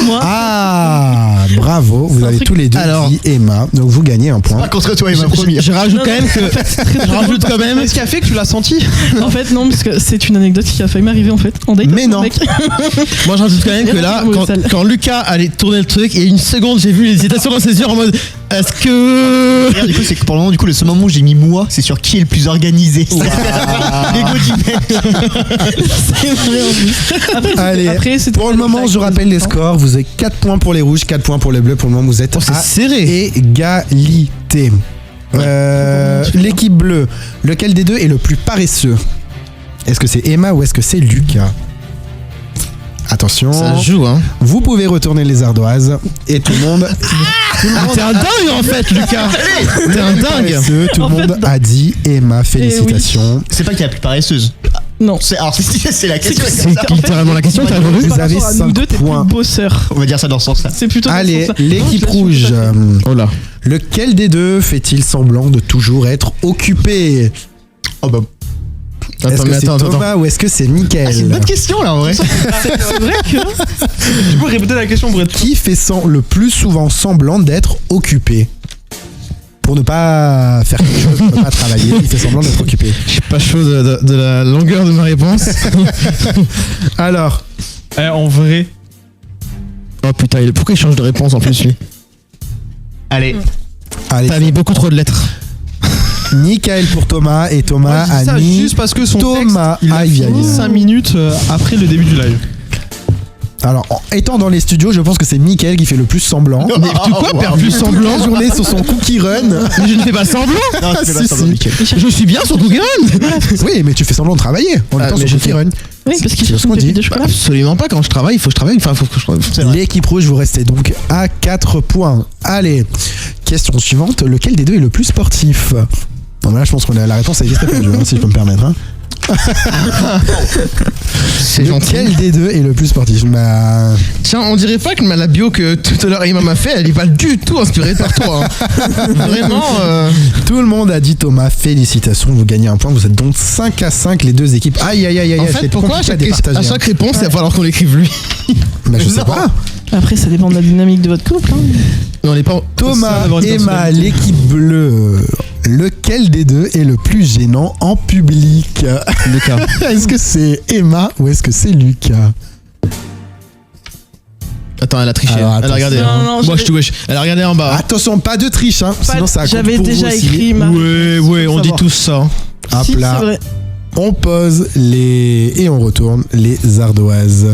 moi, Ah, bravo, vous C'est un avez truc- tous les deux Alors- dit Emma, donc vous gagnez un point. Pas contre toi et ma première. Je rajoute quand même que. Je rajoute quand même. Qu'est-ce qui a fait que tu l'as senti? en fait, non, parce que c'est une anecdote qui a failli m'arriver en fait. En date, Mais avec non. mon mec. Moi, je rajoute quand même que là, Mauvaise salle. quand Lucas allait tourner le truc, et une seconde, j'ai vu l'hésitation dans ses yeux en mode. Est-ce que. Regarde, du coup, c'est que pour le moment, du coup, le seul moment où j'ai mis moi, c'est sur qui est le plus organisé. L'ego du mec. C'est vrai, en plus. Après, Allez, après, c'était pour le moment, je rappelle les scores. Vous avez 4 points pour les rouges, 4 points pour les bleus. Pour le moment, vous êtes Oh, c'est à serré. égalité. L'équipe bleue, lequel des deux est le plus paresseux? Est-ce que c'est Emma ou est-ce que c'est Lucas? Attention, Ça se joue, hein. vous pouvez retourner les ardoises et tout le monde. T'es un dingue en fait, Lucas. T'es un dingue. Paresseux, tout le En fait, monde non. a dit Emma. Félicitations. C'est pas qui est la plus paresseuse. Non. Alors, c'est la question. C'est- comme ça. C'est littéralement la question, t'as répondu. Vous Par avez rapport à 5 nous deux, t'es points. plus bosseur. On va dire ça dans ce sens-là. C'est plutôt dans ce Allez, sens-là. l'équipe Non, je l'assume rouge. tout à fait. Oh là. Lequel des deux fait-il semblant de toujours être occupé? Oh bah. Est-ce Attends, que mais c'est attends. Thomas ou est-ce que c'est Ah, c'est une Mickaël? bonne question là en vrai. C'est vrai que. Tu peux répéter la question pour être. Qui fait le plus souvent semblant d'être occupé? Pour ne pas faire quelque chose, pour ne pas travailler, il fait semblant d'être occupé. Je suis pas chaud de la longueur de ma réponse. Alors, En vrai. Oh putain, pourquoi il change de réponse en plus lui? Allez. allez, T'as mis beaucoup trop de lettres. Mickaël pour Thomas et Thomas Moi, je dis a ça mis juste parce que son Thomas. texte, il a Aïe, aïe, fini aïe. 5 minutes après le début du live. Alors, étant dans les studios, je pense que c'est Mickaël qui fait le plus semblant. Mais tu quoi, perdre plus semblant? La journée sur son cookie run. Mais je ne fais pas semblant. Non, tu fais pas Si, ça, si. Mickaël. Je suis bien sur Google Run. Oui, mais tu fais semblant de travailler en Ah, étant mais sur je cookie sais. run. Oui, parce qu'il C'est ce qu'on dit. de chocolat. Absolument pas. Quand je travaille, il faut que je travaille. Enfin, faut que je. L'équipe rouge, vous restez donc à 4 points. Allez, question suivante. Lequel des deux est le plus sportif? Bon, là, je pense que la réponse a été répondue, hein, si je peux me permettre. Hein. C'est gentil. Lequel des deux est le plus sportif? Bah, Tiens, on dirait pas que la bio que tout à l'heure Emma m'a fait, elle est pas du tout inspirée par toi. Hein. Vraiment. tout le monde a dit Thomas. Félicitations, vous gagnez un point. Vous êtes donc 5-5 les deux équipes. Aïe, aïe, aïe, aïe. En c'était fait, pourquoi compliqué à chaque départager, réponse, il va falloir qu'on l'écrive lui? hein. Bah, je sais Non. pas. Après, ça dépend de la dynamique de votre couple. Hein. Non, on est pas. Thomas, d'avoir une Emma, personnalité. l'équipe bleue. Lequel des deux est le plus gênant en public? Lucas. Est-ce que c'est Emma ou est-ce que c'est Lucas? Attends, elle a triché. Alors, Elle a regardé. attention. hein. Non, Moi, j'avais- je te wesh. Elle a regardé en bas. Attention, pas de triche, hein. Sinon ça compte J'avais pour vous déjà aussi. écrit ma. Ouais, on dit savoir. tous ça. Hop Si, là, c'est vrai. on pose et on retourne les ardoises.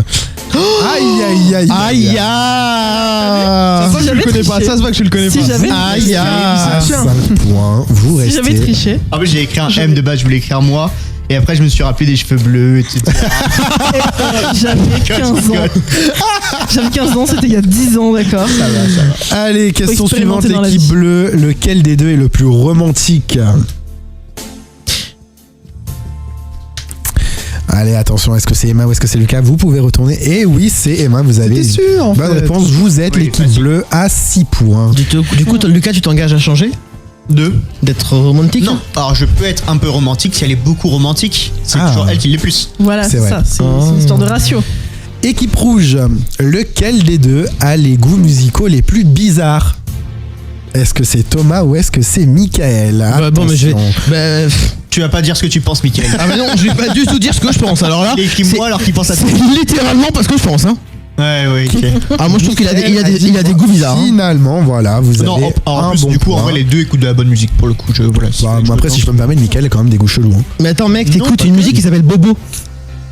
Aïe aïe aïe Aïe Ça aïe. se voit que je le connais pas. Ça se voit que je le connais Si pas. j'avais Aïe À triché, 5 points, vous si j'avais restez. triché, En fait, j'ai écrit un M de base, je voulais écrire moi. Et après, je me suis rappelé des cheveux bleus, etc. j'avais 15 ans. J'avais 15 ans, c'était il y a 10 ans, d'accord. Allez, question Faut suivante, expérimenter dans la l'équipe vie. bleue. Lequel des deux est le plus romantique? Allez, attention, est-ce que c'est Emma ou est-ce que c'est Lucas? Vous pouvez retourner. Et oui, c'est Emma, vous avez T'es sûr en bonne fait. réponse. Vous êtes Oui, l'équipe facile. bleue à 6 points. Du coup, Lucas, tu t'engages à changer? D'être romantique? Non, alors je peux être un peu romantique si elle est beaucoup romantique. C'est Ah. toujours elle qui l'est plus. Voilà, C'est c'est vrai. ça. C'est une histoire de ratio. Équipe rouge, lequel des deux a les goûts musicaux les plus bizarres? Est-ce que c'est Thomas ou est-ce que c'est Mickaël? Bah, bon, mais je vais. Attention. Bah, Tu vas pas dire ce que tu penses, Mickaël. ah, bah non, je vais pas du tout dire ce que je pense. Alors là, Il a écrit c'est- moi alors qu'il pense à c'est toi. littéralement pas ce que je pense. Hein. Ouais, ok. Ah, moi je trouve qu'il a des goûts bizarres. hein. Finalement, voilà, vous Non, avez en un plus, bon du coup, en point. vrai, les deux écoutent de la bonne musique pour le coup. Voilà, Bah, moi, après, si je peux me permettre, Mickaël a quand même des goûts chelous. Hein. Mais attends, mec, Non, t'écoutes pas une que. musique qui s'appelle Bobo.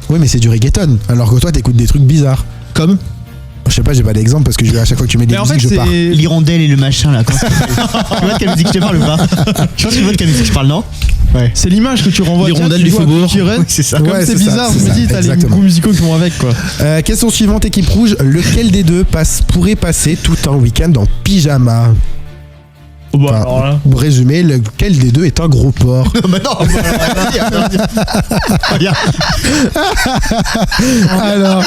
Oui, mais c'est du reggaeton. Alors que toi, t'écoutes des trucs bizarres. Comme Je sais pas, j'ai pas d'exemple parce que à chaque fois que tu mets des Mais en fait, musiques, je pars. c'est. L'hirondelle et le machin là. Tu vois de quelle musique je te parle ou pas? Je pense que tu vois de quelle musique je parle, non? Ouais. C'est l'image que tu renvoies. L'hirondelle Tiens, tu du vois, faubourg. Kieran, Oui, c'est ça. Comme Ouais, c'est c'est ça, bizarre, c'est je me ça, dis, t'as les exactement. goûts musicaux qui vont avec quoi. Question suivante, équipe rouge. Lequel des deux pourrait passer tout un week-end en pyjama? Oh, bah, Enfin, alors là. pour résumer, lequel des deux est un gros porc? Bah non, regarde. Alors,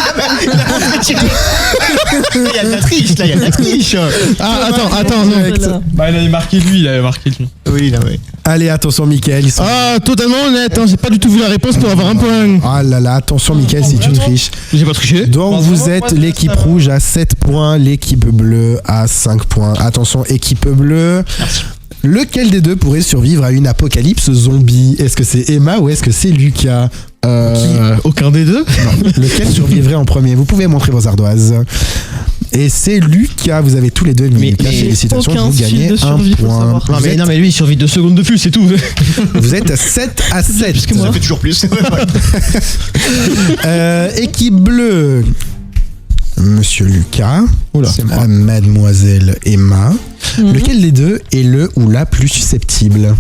Il y a de la triche là, il y a de la triche. Ah, attends, non. Bah, il avait marqué lui. Oui, là, ouais. allez, attention, Mickaël. Ils sont... Ah, totalement honnête, hein, j'ai pas du tout vu la réponse pour avoir un point. Ah là là, attention, Mickaël, si tu triches. J'ai pas triché. Donc, Bah, vous vraiment, êtes moi, l'équipe ça- rouge à 7 points, l'équipe bleue à 5 points. Attention, équipe bleue. Lequel des deux pourrait survivre à une apocalypse zombie? Est-ce que c'est Emma ou est-ce que c'est Lucas? Aucun des deux. Lequel survivrait en premier? Vous pouvez montrer vos ardoises. Et c'est Lucas, vous avez tous les deux mis Mais- Lucas, mais félicitations, aucun vous fil gagnez de un survie, faut point. savoir. Non mais, lui il survit 2 secondes de plus, c'est tout. Vous êtes à 7 à 7. plus que moi. Ça fait toujours plus. Équipe bleue. Monsieur Lucas, C'est moi. Mademoiselle Emma. Mhm. Lequel des deux est le ou la plus susceptible?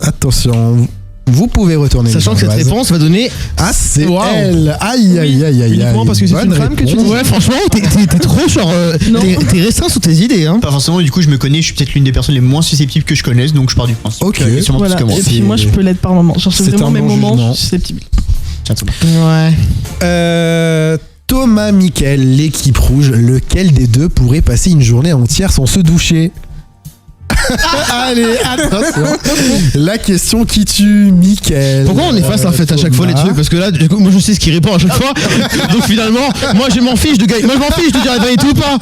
Attention, vous pouvez retourner. Sachant les que cette ardoises. réponse va donner. Ah, c'est Waouh. elle. Aïe, aïe, aïe, aïe. Uniquement aïe. parce que c'est Bonne une femme que tu réponse. dis. Ouais, franchement, t'es trop genre. Non. T'es restreint sur tes idées, hein. Pas forcément, du coup, je me connais, je suis peut-être l'une des personnes les moins susceptibles que je connaisse, donc je pars du principe. Ok. qu'elle est sûrement Voilà. plus que moi. Et puis C'est- moi, je peux l'être par moment. Genre, c'est c'est vraiment un mes bon moments, jugement. je suis susceptible. Tiens, c'est bon. Ouais. Thomas, Mickaël, l'équipe rouge, lequel des deux pourrait passer une journée entière sans se doucher? Allez, attention. La question qui tue, Mickaël. Pourquoi on efface en fait à chaque fois les Thomas. trucs? Parce que là, du coup, moi je sais ce qu'il répond à chaque fois. Donc finalement, moi je m'en fiche de gagner. Moi je m'en fiche de dire la vérité ou pas.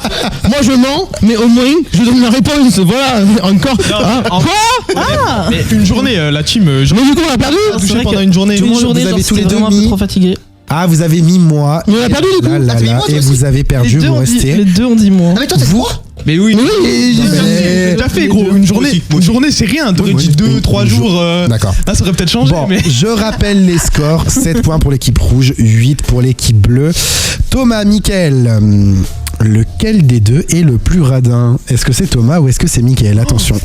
Moi je mens, mais au moins je donne la réponse. Voilà, encore. Hein, quoi? Mais une journée, la team. Je Mais du coup, on a perdu. Ah, c'est touché vrai pendant que une journée. Tout le Une monde, journée, vous genre, avez tous les c'était deux vraiment un peu mis. trop fatigué. Ah, vous avez mis moi. Mais on a perdu du coup. Là, là, Ah, t'as mis là, moi, toi et aussi. vous avez perdu, Les deux vous ont dit- restez. les deux ont dit moi. Ah, mais toi, t'as dit quoi? Mais oui. Oui, Mais- Tout à fait, Les gros. deux. Une journée, Moi aussi, moi une aussi. journée, c'est rien. T'aurais Oui, dit oui. 2-3 Une jours. D'accord. Là, ça aurait peut-être changé, Bon, mais. je rappelle les scores. 7 points pour l'équipe rouge, 8 pour l'équipe bleue. Thomas, Mickaël, lequel des deux est le plus radin? Est-ce que c'est Thomas ou est-ce que c'est Mickaël? Attention.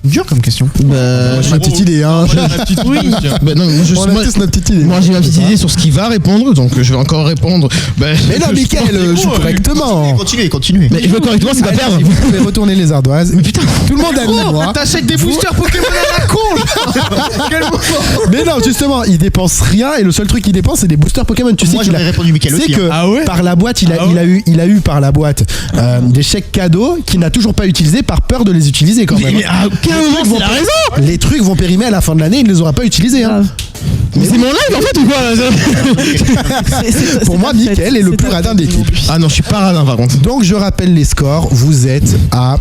Dur comme question. Bah, J'ai ma petite idée, hein. Voilà, la petite oui. bah non, moi, On a tous notre petite idée. moi, j'ai ma petite idée sur ce qu'il va répondre, donc je vais encore répondre. Bah, Mais non, Mickaël, joue correctement. Continuez. mais je veux correctement, c'est pas Allez, perdre. Vous pouvez retourner les ardoises. Mais putain, Tout le monde a mis moi. T'achètes des boosters Pokémon à la con. Mais non, justement, il dépense rien et le seul truc qu'il dépense, c'est des boosters Pokémon. Tu sais Moi, qu'il j'aurais a. répondu Mickaël Tu sais aussi. que Ah ouais par la boîte, il a, Ah ouais il a eu par la boîte des chèques cadeaux qu'il n'a toujours pas utilisés par peur de les utiliser quand même. mais à aucun moment, c'est la raison. Les trucs vont périmer à la fin de l'année, il ne les aura pas utilisés. Hein. Grave. Mais c'est mon live en fait ou quoi? Pour moi, Mickaël est le plus radin d'équipe. Ah non, je suis pas radin par contre. Donc je rappelle les scores, vous êtes à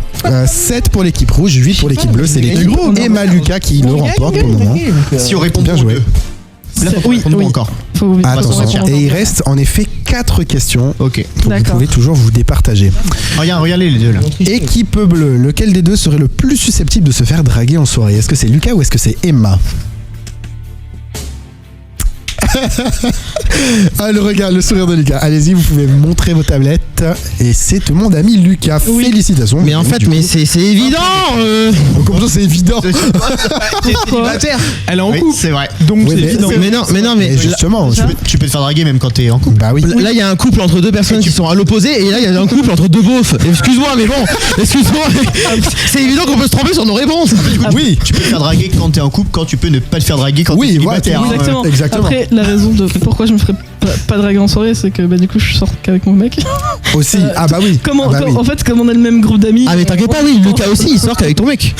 7 pour l'équipe rouge, 8 pour l'équipe bleue, c'est l'équipe Emma Lucas qui le remporte pour le moment. Si on répond Bien joué. Là, faut Oui, répondre oui. encore. Faut Attention, répondre. et il reste en effet 4 questions. Ok. Donc vous D'accord. pouvez toujours vous départager. Regardez les deux là. Équipe bleue, lequel des deux serait le plus susceptible de se faire draguer en soirée? Est-ce que c'est Lucas ou est-ce que c'est Emma? Ah, le sourire de Lucas. Allez-y, vous pouvez montrer vos tablettes. Et c'est tout le monde a mis Lucas. Oui. Félicitations. Mais en fait, Du coup, mais c'est évident. comme ça, c'est évident. Elle est en Oui, couple. c'est vrai. Donc Oui, c'est mais- évident. Mais non, mais Et justement, Tu peux te faire draguer même quand t'es en couple. bah oui. là il y a un couple entre deux personnes qui sont à l'opposé et là il y a un couple entre deux beaufs. Excuse-moi, mais bon, excuse-moi. C'est évident qu'on peut se tromper sur nos réponses. Oui. Tu peux te faire draguer quand t'es en couple, quand tu peux ne pas te faire draguer quand Oui, t'es voilà, célibataire. tu- Exactement. Exactement. Après, la raison de pourquoi je me ferais pas draguer en soirée, c'est que bah, du coup, je sors qu'avec mon mec. Aussi. Ah bah oui. Comment, Ah bah oui. En fait, comme on a le même groupe d'amis. Ah mais t'inquiète pas, oui, Lucas aussi il sort qu'avec ton mec.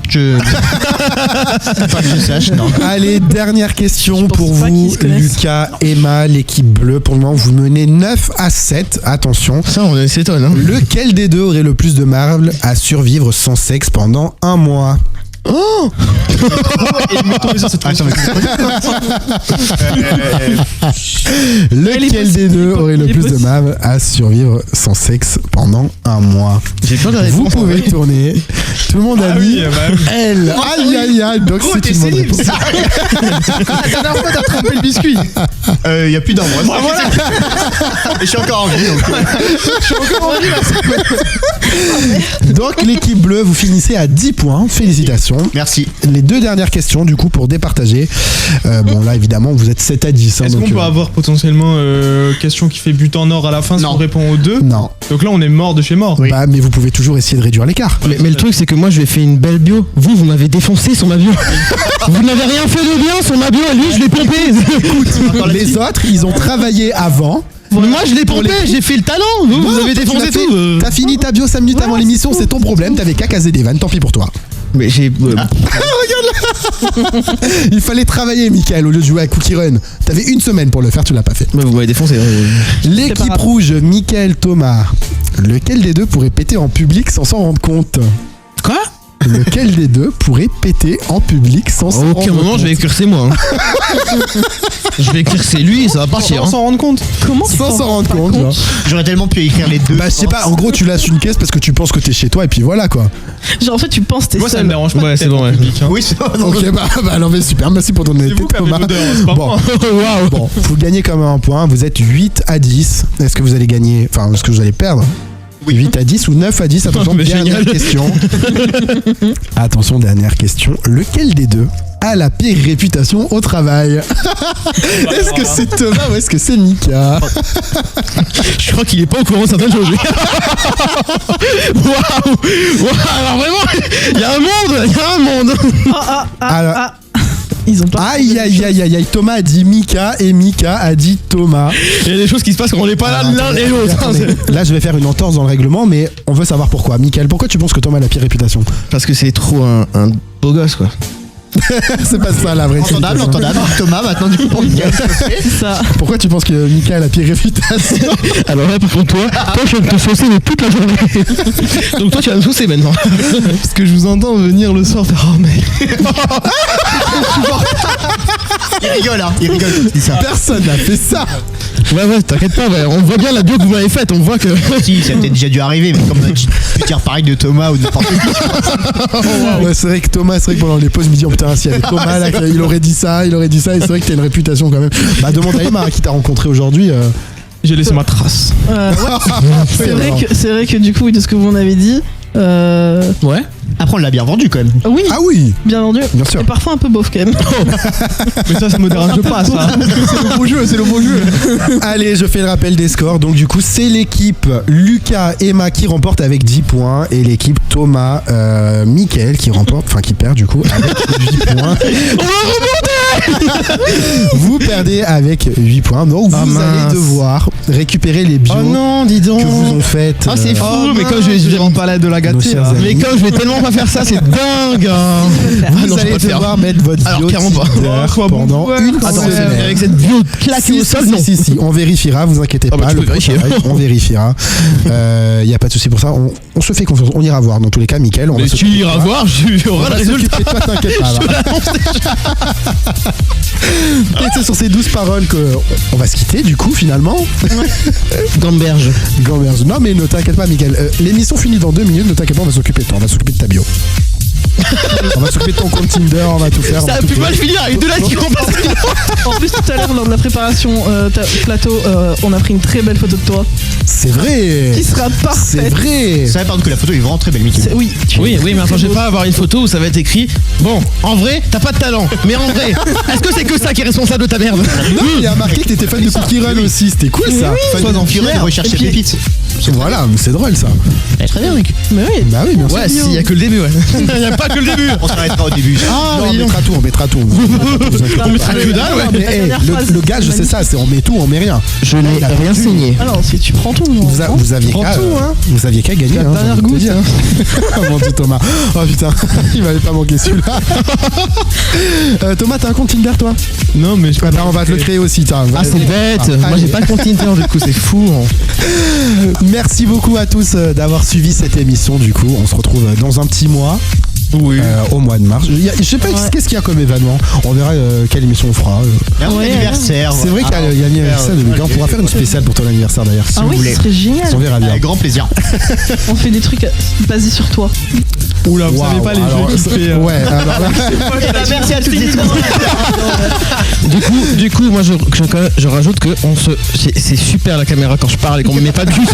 Je. Pas que je sache, non. Allez, dernière question Je pense pour pas qu'ils vous, se connaissent. Lucas, Emma, l'équipe bleue. Pour le moment, vous menez 9 à 7. Attention. Ça on s'étonne hein. Lequel des deux aurait le plus de marbre à survivre sans sexe pendant un mois? Et il m'est tombé sur cette Attends, mais Lequel des deux aurait le plus de mal à survivre sans sexe pendant un mois? J'ai peur de la Vous réponse. pouvez tourner. Tout le monde a mis elle. Aïe aïe aïe. Donc c'est une bonne réponse. La dernière fois, t'as trempé le biscuit. il y a plus d'un mois. Et je suis encore en vie. Donc l'équipe bleue, vous finissez à 10 points. Félicitations. Merci. Les deux dernières questions du coup pour départager. Bon là évidemment vous êtes 7 à 10. Est-ce qu'on peut avoir potentiellement question qui fait but en or à la fin si Non. on répond aux deux? Non. Donc là, on est mort de chez mort. Oui. Bah, mais vous pouvez toujours essayer de réduire l'écart. Mais le truc, c'est que moi, je lui ai fait une belle bio. Vous m'avez défoncé sur ma bio. Vous n'avez rien fait de bien sur ma bio, et lui, je l'ai pompé. Les autres, ils ont travaillé avant. Mais moi, je l'ai pompé, j'ai fait le talent. Vous avez défoncé tout. T'as fini ta bio 5 minutes avant l'émission, c'est ton problème. T'avais qu'à caser des vannes, tant pis pour toi. Mais j'ai. Il fallait travailler, Michael, au lieu de jouer à Cookie Run. T'avais une semaine pour le faire, tu l'as pas fait. Vous m'avez défoncé. L'équipe rouge, Michael, Thomas. Lequel des deux pourrait péter en public sans s'en rendre compte? Quoi? Lequel des deux pourrait péter en public sans s'en À rendre compte? aucun moment, je vais écrire c'est moi. Je vais écrire c'est lui et ça va partir. Sans s'en rendre compte. Comment tu Sans t'en s'en rendre pas compte. genre. J'aurais tellement pu écrire les deux. Bah, je sais pas, en gros, tu lâches une caisse parce que tu penses que t'es chez toi et puis voilà quoi. Genre en fait tu penses t'es Moi, ça me seul. dérange pas. Ouais, de c'est être bon, en ouais. public, hein. Oui, c'est vrai. non, Ok, bah non, mais super, merci pour ton C'est honnêteté, vous qui avez Thomas. l'odeur, c'est pas Bon. moi. Waouh. Bon, vous gagnez comme un point, vous êtes 8 à 10. Est-ce que vous allez gagner, enfin, est-ce que vous allez perdre? Oui. 8 à 10 ou 9 à 10, attention, Mais dernière génial. question. Attention, dernière question. Lequel des deux a la pire réputation au travail? Est-ce que c'est Thomas ou est-ce que c'est Mika? Je crois qu'il est pas au courant de certaines choses. Waouh. Alors vraiment, il y a un monde. Alors- Ils ont pas. Aïe aïe aïe aïe aïe, Thomas a dit Mika et Mika a dit Thomas. Il y a des choses qui se passent quand on n'est pas là Alors, l'un attendez, et l'autre. attendez. Là, je vais faire une entorse dans le règlement, mais on veut savoir pourquoi. Michael, pourquoi tu penses que Thomas a la pire réputation? Parce que c'est trop un beau gosse, quoi. C'est pas ça la vraie Entendable, réputation. entendable. Thomas, maintenant du coup pour Miguel. C'est ça. Pourquoi tu penses que Mika a la pire réputation? Alors là, pour toi, je viens de te saucer mais toute la journée. Donc toi, tu vas me saucer maintenant. Parce que je vous entends venir le soir faire oh mais. Il rigole, hein. Il rigole quand il dit ça. Personne n'a fait ça. Ouais, t'inquiète pas, on voit bien la bio que vous m'avez faite, on voit que. Si, ça a peut-être déjà dû arriver, mais comme tu peux dire pareil de Thomas ou de n'importe qui. Ouais, c'est vrai que Thomas, c'est vrai que pendant les pauses, je me dis, oh putain, s'il y avait Thomas là, il aurait dit ça, et c'est vrai que t'as une réputation quand même. Bah, demande à Emma qui t'a rencontré aujourd'hui. J'ai laissé ma trace. Ouais, c'est vrai que du coup, de ce que vous m'en avez dit, Ouais. Après, on l'a bien vendu quand même. oui, Ah oui, bien vendu. bien sûr. Et parfois un peu beauf quand même. Mais ça me dérange pas, ça. C'est le beau jeu, c'est le beau jeu. Allez, je fais le rappel des scores. Donc du coup, c'est l'équipe Lucas, Emma qui remporte avec 10 points et l'équipe Thomas, Mickaël qui remporte, enfin qui perd du coup avec 8 points. Vous perdez avec 8 points. Donc vous allez devoir récupérer les bios Oh non, dis donc. que vous ont faites. Ah, c'est fou, mais mais quand comme je rentre pas l'aide de la nos gâter. chers là. amis. Mais comme je vais tellement pas faire ça, c'est dingue. Hein. Ah Vous non, je peux allez pas le faire. devoir mettre votre Alors, bio carrément pas. Tinder Oh, pendant ouais. une Attends, semaine. avec cette bio claquée au sol, non. Si, on vérifiera, vous inquiétez Ah bah, pas, tu le peux vérifier. prochain live, on vérifiera. Il n'y a pas de souci pour ça, on se fait confiance, on ira voir dans tous les cas, Mickaël. On Mais va tu s'occuper de iras toi. voir, tu On auras va le résultat. s'occuper de toi, t'inquiète pas. Et c'est sur ces 12 paroles qu'on va se quitter, du coup, finalement. Gamberge. Gamberge. Non, mais ne t'inquiète pas, Mickaël. L'émission finit dans 2 minutes, ne t'inquiète pas, on va s'occuper de toi, on va s'occuper de ta bio. On va s'occuper de ton compte Tinder, on va tout faire. on Ça va a tout pu faire. mal finir avec deux likes qui ont passé. En plus, tout à l'heure, lors de la préparation plateau, on a pris une très belle photo de toi C'est vrai. qui sera C'est parfaite. vrai. C'est vrai par contre que la photo est vraiment très belle, Mickaël. Oui, Oui, mais attends, je vais pas avoir une photo où ça va être écrit bon, en vrai, t'as pas de talent, mais en vrai, est-ce que c'est que ça qui est responsable de ta merde? Non, il y a marqué que t'étais fan de Cookie Run aussi, c'était cool ça. Sois-en fier de rechercher Et puis- pépites. Voilà, mais c'est drôle ça. Très bien, mec. mais oui. Bah oui, bien sûr. Ouais, si, y a que le début, ouais. Y a pas que le début. On s'arrêtera au début. Ah, Non, mais on dis donc. mettra tout. On mettra que dalle, ouais. Mais La hey, dernière phrase, le gage, c'est ça, c'est on met tout, on met rien. Je n'ai rien saigné. Alors, si tu prends tout, Vous aviez Prends qu'à tout, hein. vous aviez qu'à gagner. La hein, dernière j'ai envie de te goutte. dire. Mon Dieu, Thomas. Oh putain, il m'avait pas manqué celui-là. Thomas, t'as un compte Tinder toi? Non, mais je Ah bah, on va te le créer aussi. Tiens, Ah, c'est bête. Ah, Moi, j'ai allez. pas le compte Tinder, du coup, c'est fou. Hein. Merci beaucoup à tous d'avoir suivi cette émission. Du coup, on se retrouve dans un petit mois. Oui. au mois de mars. Je sais pas qu'est-ce qu'il y a comme événement. On verra quelle émission on fera. Et un anniversaire. C'est vrai qu'il y a l'anniversaire de Lucas. On pourra faire une spéciale pour ton anniversaire d'ailleurs. Si Ah vous oui, voulez. ce serait génial. On verra bien. Avec grand plaisir. On fait des trucs basés sur toi. Oula, vous Waouh, savez pas les alors, jeux qu'il fait. Ouais, alors là, Merci à toutes les Du coup, moi je rajoute que c'est super la caméra quand je parle et qu'on me met pas de vue.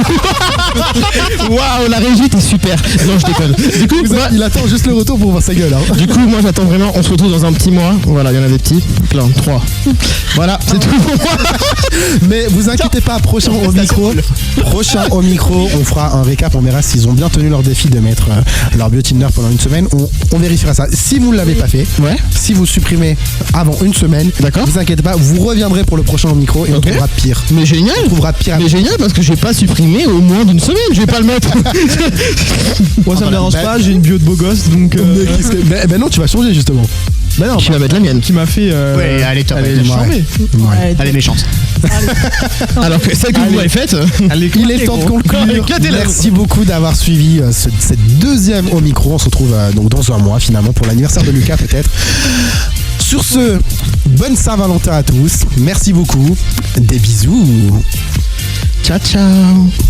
Waouh, la régie t'es super. Non, je déconne. Du coup, il attend juste le retour pour voir sa gueule. Hein. Du coup, moi j'attends vraiment, on se retrouve dans un petit mois. Voilà, il y en a des petits, plein, 3. Voilà, c'est tout pour moi. Mais vous inquiétez pas, prochain au micro, on fera un récap, on verra s'ils ont bien tenu leur défi de mettre leur bio-Tinder pendant une semaine. On vérifiera ça. Si vous ne l'avez pas fait, si vous supprimez avant une semaine, d'accord, vous inquiétez pas, vous reviendrez pour le prochain au micro et on trouvera pire. Mais génial. On trouvera pire. Mais génial parce que je vais pas supprimer au moins d'une semaine, je vais pas le mettre. Moi ça me dérange pas, j'ai une bio de beau gosse donc. Mais non, tu vas changer justement. Bah non, tu vas mettre la mienne. Qui m'a fait. Ouais, elle est top. Elle est charmée. Ouais. Elle est méchante. Alors que celle que vous m'avez faite, il est temps de conclure. Merci beaucoup d'avoir suivi cette deuxième au micro. On se retrouve donc dans un mois finalement pour l'anniversaire de Lucas peut-être. Sur ce, bonne Saint-Valentin à tous. Merci beaucoup. Des bisous. Ciao ciao.